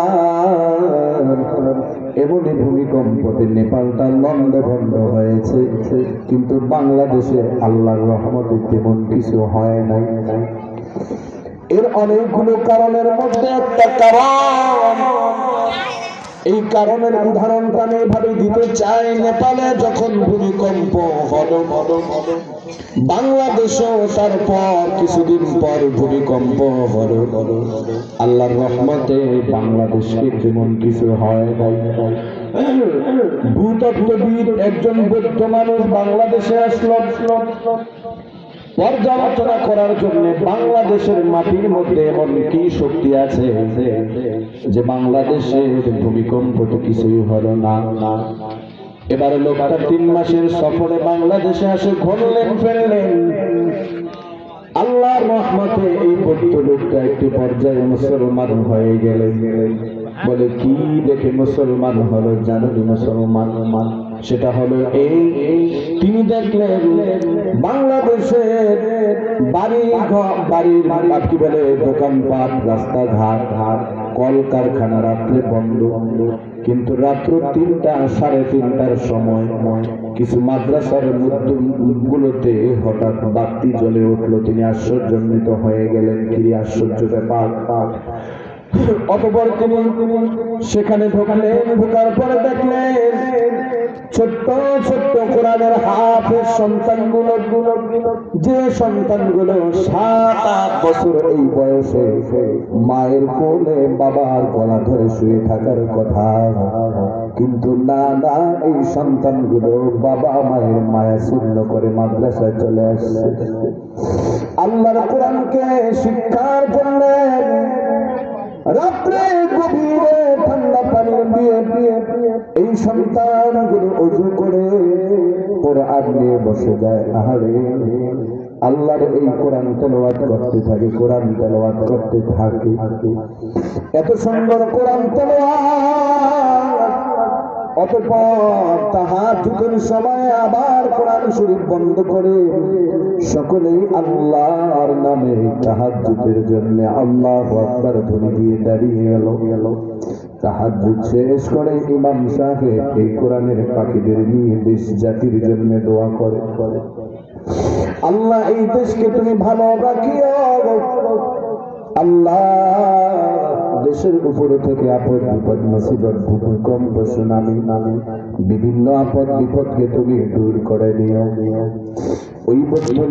এমনই ভূমিকম্পতে নেপালটা লন্ডভন্ড হয়েছে কিন্তু বাংলাদেশে আল্লাহর রহমতে তেমন কিছু হয় নাই এর অনেকগুলো কারণের মধ্যে একটা কারণ এই কারণের উদাহরণটা আমি এভাবে দিতে চাই নেপালে যখন ভূমিকম্প হলো বাংলাদেশেও তারপর কিছুদিন পর ভূমিকম্প হলো আল্লাহর রহমতে বাংলাদেশে তেমন কিছু হয় নাই ভূতত্ত্ববিদ একজন বৌদ্ধ মানুষ বাংলাদেশে আসলো পর্যালোচনা করার জন্য বাংলাদেশের মাটির মধ্যে এমন কি শক্তি আছে যে বাংলাদেশের ভূমিকম্প কিছুই হলো না এবারে লোকটা 3 মাসের সফরে বাংলাদেশে আসে ঘুরলেন ফিরলেন আল্লাহর রহমতে এই বৌদ্ধ লোকটা একটি পর্যায়ে মুসলমান হয়ে গেলেন বলে কি দেখে মুসলমান হলো জানো মুসলমান সেটা হলো এই তিনি দেখলেন বাংলাদেশের বাড়ির কি বলে দোকানপাট রাস্তাঘাট কলকারখানা রাত্রে বন্ধ কিন্তু রাত্র 3টা 3:30টার সময় কিছু মাদ্রাসার গুলোতে হঠাৎ বাতি জ্বলে উঠলো তিনি আশ্চর্যান্বিত হয়ে গেলেন কি আশ্চর্য ব্যাপার অতঃপর তিনি সেখানে ঢোকার পরে দেখলেন ছোট্ট ছোট্ট কোরআনের হাফেজ সন্তানগুলো যে সন্তানগুলো 7-8 বছর এই বয়সে মায়ের কোলে বাবার গলা ধরে শুয়ে থাকার কথা কিন্তু না এই সন্তানগুলো বাবা মায়ের মায়া শূন্য করে মাদ্রাসায় চলে আসছে আল্লাহর কোরআনকে শিক্ষার জন্য রাত্রে গভীরে ঠান্ডা পানি দিয়ে এই সন্তানগুলো ওযু করে কোরআন নিয়ে বসে যায় আহারে আল্লাহর এই কোরআন তেলাওয়াত করতে থাকে এত সুন্দর কোরআন তেলাওয়াত অতঃপর তাহাজ্জুদের সময় আবার কোরআন শরীফ বন্ধ করে সকলেই আল্লাহর নামে তাহাজ্জুদের জন্য আল্লাহু আকবার ধ্বনি দিয়ে দাঁড়িয়ে গেল তাহাজ্জুদ শেষ করে ইমাম সাহেব এই কোরআনের পাখিদের নিয়ে দেশ জাতির জন্য দোয়া করে আল্লাহ এই দেশকে তুমি ভালো রাখিও আল্লাহ। দেশের উপরে থেকে আপদ বিপদ মুসিবত ভূমিকম্প সুনামি বিভিন্ন আপদ বিপদকে তুমি দূর করে নিও। ওই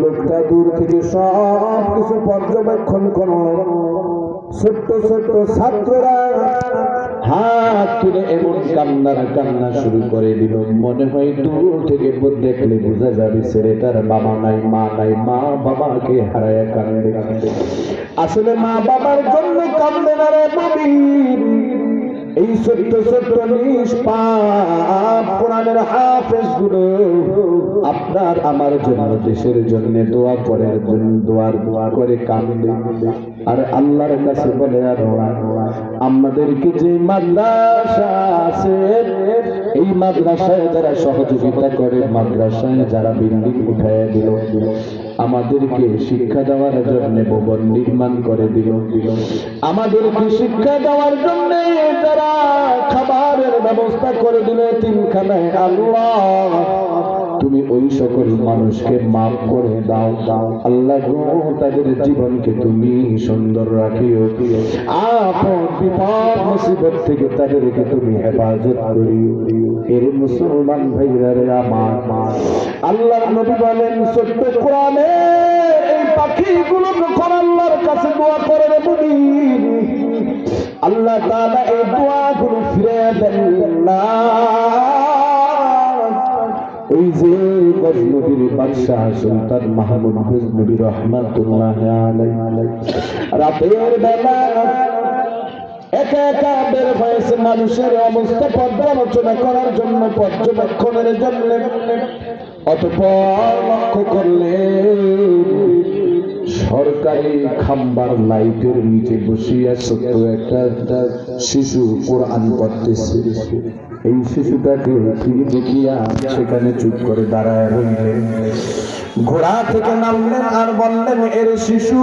লোকটা দূর থেকে সব কিছু পর্যবেক্ষণ করো। ছোট্ট ছোট্ট ছাত্ররা হাত তুলে এমন কান্না শুরু করে দিল, মনে হয় দূর থেকে দেখলে বোঝা যাবে ছেলেটার বাবা নাই, মা নাই, মা বাবাকে হারায় কান্দে। আসলে মা বাবার জন্য কান্দে না রে মুমিন, এই ছোট্ট ছোট্ট নিষ্পাপ কোরআনের হাফেজ গুলো আপনার আমার জন্য দেশের জন্য দোয়া করে, দোয়া করে কান্দে। আর আল্লাহর কাছে বলে আর আমাদেরকে যে মাদ্রাসা আছে, এই মাদ্রাসায় যারা সহযোগিতা করে, মাদ্রাসায় যারা বিল্ডিং উঠায় দিল, আমাদেরকে শিক্ষা দেওয়ার জন্য ভবন নির্মাণ করে দিল, আমাদেরকে শিক্ষা দেওয়ার জন্য যারা খাবারের ব্যবস্থা করে দিল তিনখানায়, আল্লাহ তুমি ওই সকল মানুষকে মাফ করে দাও আল্লাহ গো, তাদের জীবনকে তুমি সুন্দর রাখিও। আপদ বিপদ মুসিবত থেকে তাদেরকে তুমি হেফাজত করিও। এর মুসলমান ভাইরা রে আমার, আল্লাহর নবী বলেন ছোট্ট কোরআনে এই পাখিগুলো যখন আল্লাহর কাছে দোয়া করে রে মুমিন, আল্লাহ তাআলা এই দোয়াগুলো ফিরে দেন না। ওই যে গজনবীর বাদশাহ সুলতান মাহমুদ গজনবী রহমাতুল্লাহ আলাইহি রাতের বেলা একা একা বের হয়েছে মানুষের অবস্থা পর্যালোচনা করার জন্য, পর্যবেক্ষণের জন্য। অতঃপর লক্ষ্য করলেন সরকারি খাম্বার লাইটের নিচে বসিয়া ছোট্ট একটা শিশু কোরআন পড়তেছে। এই শিশুটাকে তিনি দেখিয়া সেখানে চুপ করে দাঁড়ায় রইলেন। ঘোড়া থেকে নামলেন আর বললেন, এর শিশু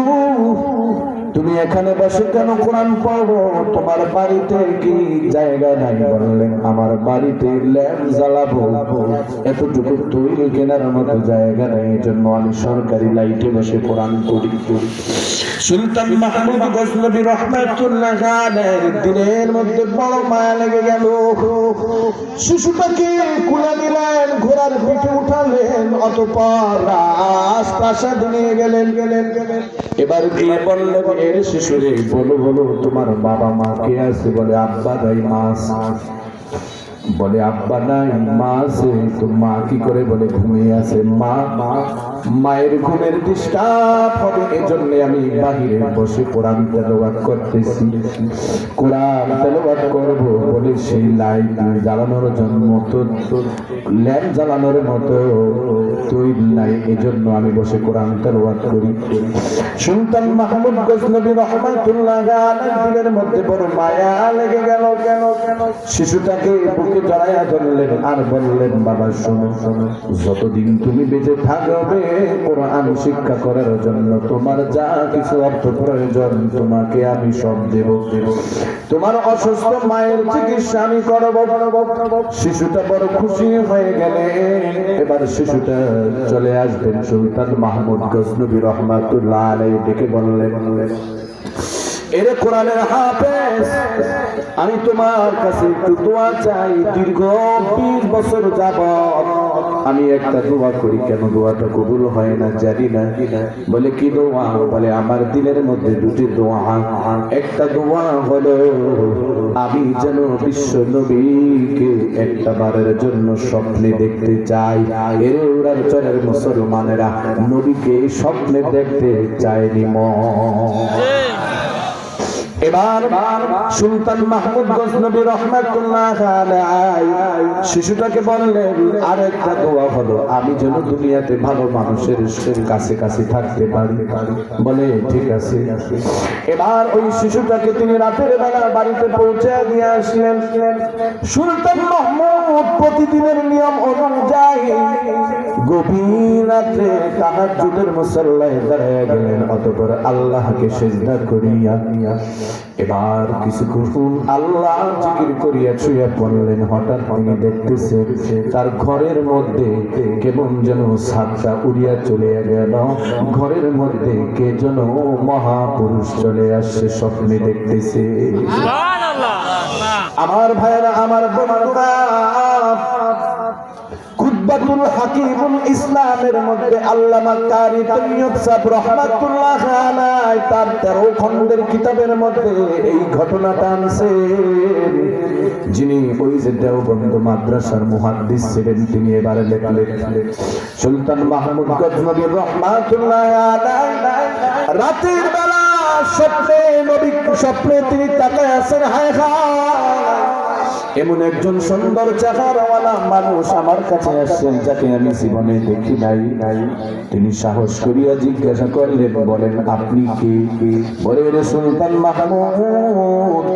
তুমি এখানে বসে কেন কোরআন পড়ো? তোমার বাড়িতে কি জায়গা নাই? বললেন, আমার বাড়িতে ল্যাম্প জ্বালাবো এতটুকু তৈরি কেনার মতো জায়গা নেই, এই জন্য আমি সরকারি লাইটে বসে কোরআন পড়ি। সুলতান মাহমুদ গজনবী রহমাতুল্লাহ আলাইহি দিনের মধ্যে বড় মায়া লেগে গেল। শিশুটাকে কুলে নিলেন, ঘোড়ার পিঠে উঠালেন, অতঃপর রাজপ্রাসাদে নিয়ে গেলেন। এবার গিয়ে বললেন, এর শিশুরে বলো তোমার বাবা মা কে আছে? বলে আব্বা নাই, মা আছে। বলে আব্বা নাই, মা আছে। তো মা কি করে? বলে ঘুমিয়ে আছে। মায়ের ঘুমের ডিস্টার্ব হবে, এজন্য আমি বাহিরে বসে কোরআন তেলাওয়াত করতেছি। কোরআন তেলাওয়াত করব বলে সেই লাইট জ্বালানোর জন্য ল্যাম্প জ্বালানোর মতো তৈরি নাই, এজন্য আমি বসে কোরআন তেলাওয়াত করি। সুলতান মাহমুদ গজনবী রহমাতুল্লাহ আলাইহি দিলের মধ্যে বড় মায়া লেগে গেল। শিশুটাকে বুকে জড়াইয়া ধরলেন আর বললেন, বাবা শোনো, যতদিন তুমি বেঁচে থাকবে কোরআন শিক্ষা করার জন্য তোমার যা কিছু অর্থ প্রয়োজন তোমাকে আমি সব দেব। তোমার অসুস্থ মায়ের চিকিৎসা আমি করব। শিশুটা বড় খুশি হয়ে গেলে এবার শিশুটা চলে আসবেন সুলতান মাহমুদ গজনবী রহমাতুল্লাহ আলাইহি ডেকে বললেন, এরে কোরআনের হাফেজ, আমি তোমার কাছে একটু দোয়া চাই। দীর্ঘ 20 বছর যাবত আমি একটা দোয়া করি, কেন দোয়াটা কবুল হয় না জানি না। বলে কি দোয়া? বলে আমার দিলের মধ্যে দুটি দোয়া। একটা দোয়া হলো আমি যেন বিশ্ব নবীকে একটা বারের জন্য স্বপ্নে দেখতে চাই। এর উড়ার চরের মুসলমানেরা নবীকে স্বপ্নে দেখতে চায়নি। এবার সুলতান মাহমুদ গজনবী রহমাতুল্লাহ আলাইহি শিশুটাকে বললেন, আরেকটা দোয়া হলো আমি যেন দুনিয়াতে ভালো মানুষের কাছে থাকতে পারি। বলে ঠিক আছে। এবার ওই শিশুটাকে তিনি রাতের বেলা বাড়িতে পৌঁছে দিয়ে আসলেন। সুলতান মাহমুদ প্রতিদিনের নিয়ম অনুযায়ী গভীর রাতে তাহাজ্জুদের মুসাল্লায় দাঁড়ায় গেলেন, অতঃপর আল্লাহকে সিজদা করিয়া এবার কিছুক্ষণ আল্লাহ জিকির করিয়া শুয়ে পড়লেন। হঠাৎ তিনি দেখতেছে তার ঘরের মধ্যে কেমন যেন ছাদটা উড়িয়া চলে গেল, ঘরের মধ্যে কে যেন মহাপুরুষ চলে আসছে, স্বপ্নে দেখতেছে। আমার ভাইরা, আমার বোনেরা, কুতবাতুল হাকিমুল ইসলামের মধ্যে আল্লামা কারি তৈয়ব সাহেব রাহমাতুল্লাহ আলাইহি তার 13 খণ্ডের কিতাবের মধ্যে এই ঘটনাটা আনছেন। যিনি ওই যে দেওবন্দ মাদ্রাসার মুহাদ্দিস ছিলেন, তিনি এবারে লেখলেন সুলতান মাহমুদ গজনবী রাহমাতুল্লাহ আলাইহি রাতের বেলা স্বপ্নে তিনি তাকায় আছেন, হায় হায় এমন একজন সুন্দর চেহারাওয়ালা মানুষ আমার কাছে আসছেন যাকে আমি জীবনে দেখি নাই। তিনি সাহস করিয়া জিজ্ঞাসা করলেন, বলেন আপনি কে? বলে রে সুলতান মাহমুদ,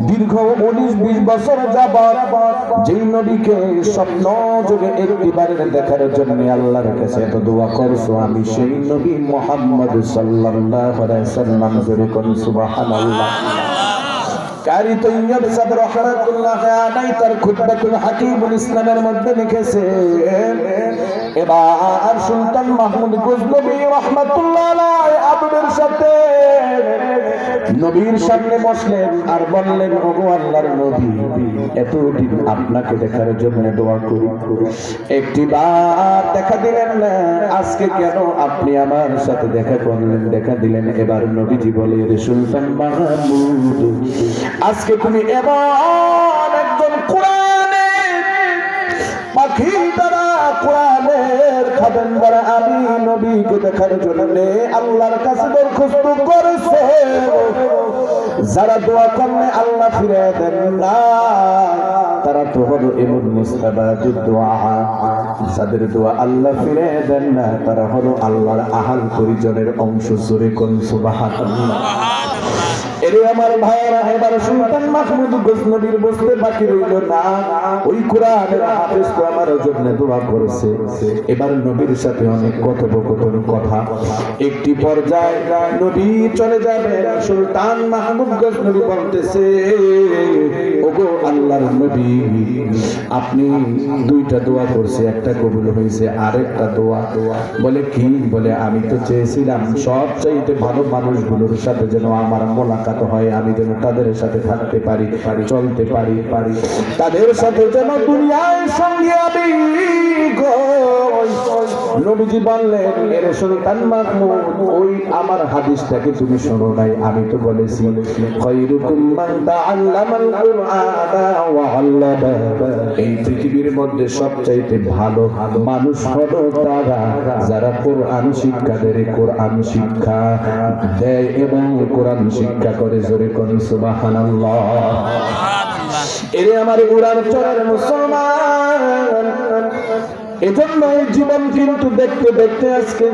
দীর্ঘ 19-20 বছর যাবত যেই নবীকে স্বপ্ন যোগে একটিবারের দেখার জন্য আল্লাহর কাছে এত দোয়া করছো, আমি সেই নবী মুহাম্মদ সাল্লাল্লাহু আলাইহি ওয়াসাল্লাম। জোরে কোন সুবহানাল্লাহ। কারি তৈয়ব সাহেব রাহমাতুল্লাহ আলাইহি তার খুতবাতুল হাকিমুল ইসলামের মধ্যে লিখেছে, এবার সুলতান মাহমুদ গজনবী রাহমাতুল্লাহ আলাইহি আদবের সাথে নবীর সামনে বসলেন আর বললেন, ওগো আল্লাহর নবী, এতদিন আপনাকে দেখার জন্য দোয়া করি, একটিবার দেখা দিলেন না, আজকে কেন আপনি আমার সাথে দেখা করলেন, দেখা দিলেন? এবার নবীজি বলে, রে সুলতান মাহমুদ, আজকে তুমি এমন একজন কোরআনের পাখি দ্বারা, কোরআনের খাদেম দ্বারা আমি নবীকে দেখার জন্য আল্লাহর কাছে দরখাস্ত করেছে। যারা দোয়া করলে আল্লাহ ফিরে দেন না, তারা তো হলো এমন মুস্তাবাদুদ দোয়া। যাদের দোয়া আল্লাহ ফিরে দেন না, তারা হলো আল্লাহর আহাল পরিজনের অংশ। জোরে কোন সুবহানাল্লাহ। এরে আমার ভাইয়েরা, এবার সুলতান মাহমুদ গজনবীর বসতে বাকি রইল না, ওই কোরআনের হাফেজ তো আমার জন্য দোয়া করেছে। এবার নবীর সাথে অনেক কথোপকথন কথা, একটি পর্যায়ে নবী চলে যাবে, সুলতান মাহমুদ গজনবী বলতেছে, ওগো আল্লাহর নবী, আপনি 2টা দোয়া করছে, একটা কবুল হয়েছে, আরেকটা দোয়া। বলে কি? বলে আমি তো চেয়েছিলাম সবচাইতে ভালো মানুষগুলোর সাথে যেন আমার মোলাকাত হয়, আমি যেন তাদের সাথে থাকতে পারি, চলতে পারি, তাদের সাথে যেন দুনিয়ার সঙ্গে আমি। নবীজি বললেন, এরে সুলতান মাহমুদ, ওই আমার হাদিসটাকে তুমি শোনো নাই? আমি তো বলেছি, খায়রুকুম মান তাআল্লামাল কুরআনা ওয়া আল্লামা, এই পৃথিবীর মধ্যে সবচাইতে ভালো মানুষ হলো তারা যারা কোরআন শিক্ষা দেয়, কোরআন শিক্ষা দেয় এবং কোরআন শিক্ষা করে। জোরে কোন সুবহানাল্লাহ। এরে আমার উড়ার চড়ার মুসলমান, এজন্য জীবন কিন্তু দেখতে দেখতে আজকে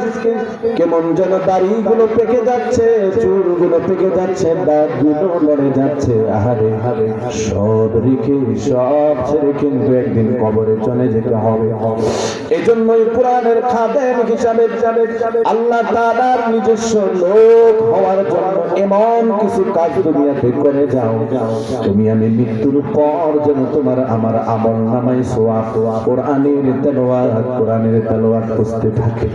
কেমন যেন দাড়িগুলো পেকে যাচ্ছে, চুলগুলো পেকে যাচ্ছে, দাঁতগুলো লড়ে যাচ্ছে। আহারে হারে, সব রেখে সব ছেড়ে কিন্তু একদিন কবরে চলে যেতে হবে। এজন্যই কোরআনের খাদেম হিসাবে আল্লাহ তাআলার নিজস্ব লোক হওয়ার জন্য এমন কিছু কাজ দুনিয়াতে করে যাও, তুমি আমি মৃত্যুর পর যেন তোমার আমার আমল নামায় সওয়াব কোরআনের তেলাওয়াত করতে থাকে।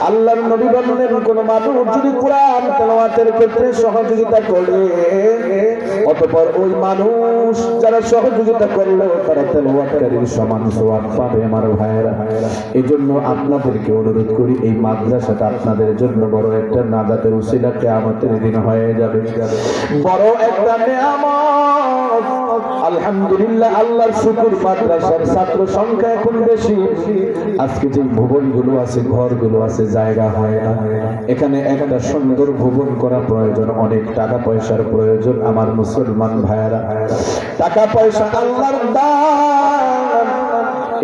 আল্লাহর নবী বললেন, কোন মানুষ যদি কোরআন তেলাওয়াতের ক্ষেত্রে সহযোগিতা করে, অতঃপর ওই মানুষ যারা সহযোগিতা করলো তারা তেলাওয়াতকারীর সমান সওয়াব পাবে। আমার ভাইয়েরা, এজন্য আপনাদেরকে অনুরোধ করি, এই মাদ্রাসাটা আপনাদের জন্য বড় একটা নাজাতের উসিলা, কিয়ামতের দিন হয়ে যাবে বড় একটা নিয়ামত। আলহামদুলিল্লাহ, আল্লাহর শুকর, মাদ্রাসার ছাত্র সংখ্যা এখন বেশি। আজকে যে ভবনগুলো আছে, ঘরগুলো আছে, জায়গা হয় না। এখানে একটা সুন্দর ভবন করা প্রয়োজন, অনেক টাকা পয়সার প্রয়োজন। আমার মুসলমান ভাইয়েরা, টাকা পয়সা আল্লাহর দান,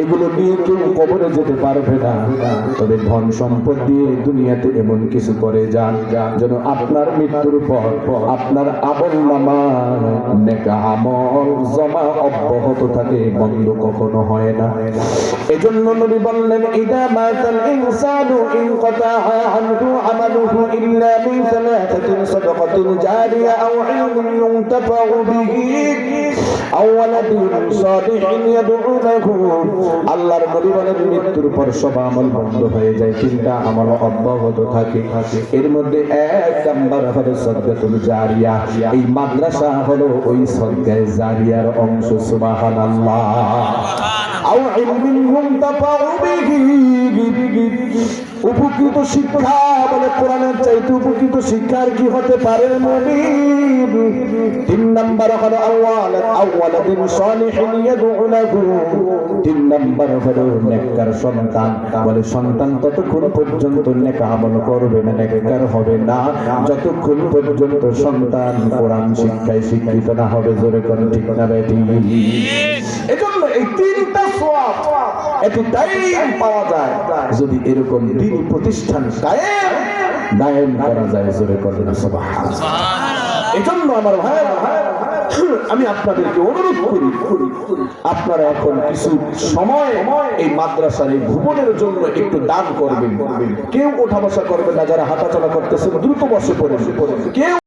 এগুলো নিয়ে কেউ কবরে যেতে পারবে না। তবে ধন সম্পদ দিয়ে দুনিয়াতে এমন কিছু করে যান যেন আপনার মৃত্যুর পর আপনার আমলনামার নেক আমল জমা অব্যাহত থাকে, বন্ধ কখনো হয় না। এজন্য নবী বললেন, ইদা মাতাল ইনসানু ইনকাতা আনহু আমালুহু ইল্লা মিন সালাতাতিন সাদাকাতিন জারিয়া আও ইলমিন ইউনতাফাউ বিহি আও ওয়ালাদিন সালিহিন ইয়াদউ লাহু। আল্লাহর নবী বলেন, মৃত্যুর পর সব আমল বন্ধ হয়ে যায়, তিনটা আমল অব্যাহত থাকে। এর মধ্যে এক নাম্বার হলো সাদকাতুল জারিয়া। এই মাদ্রাসা হলো ওই সাদকায়ে জারিয়ার অংশ। সুবহানাল্লাহ। আও ইলমিন ইউনতাফাউ বিহি, উপকৃত শিক্ষা, বলে কোরআনের চাইতে উপকৃত শিক্ষার কি হতে পারে নবী? তিন নাম্বার হলো আওয়ালাদিন সালিহিন ইয়াদউ লাহু। তিন নাম্বার হলো নেককার সন্তান, বলে সন্তান ততক্ষণ পর্যন্ত নেক আমল করবে না, নেককার হবে না যতক্ষণ পর্যন্ত সন্তান কোরআন শিক্ষায় শিক্ষিত না হবে। জোরে কোন ঠিক না বেটি? এজন্য এই তিনটা সওয়াব এত দায়ম পাওয়া যায় যদি এরকম দ্বীনি প্রতিষ্ঠান দায়েম করা যায়। জোরে করবেন সুবহানাল্লাহ। এজন্য আমার ভাই, আমি আপনাদেরকে অনুরোধ করি, আপনারা এখন কিছু সময় এই মাদ্রাসার এই ভবনের জন্য একটু দান করবেন। কেউ ওঠা বসা করবেন না, যারা হাঁটাচলা করতেছেন দ্রুত বসে পড়েন। কেউ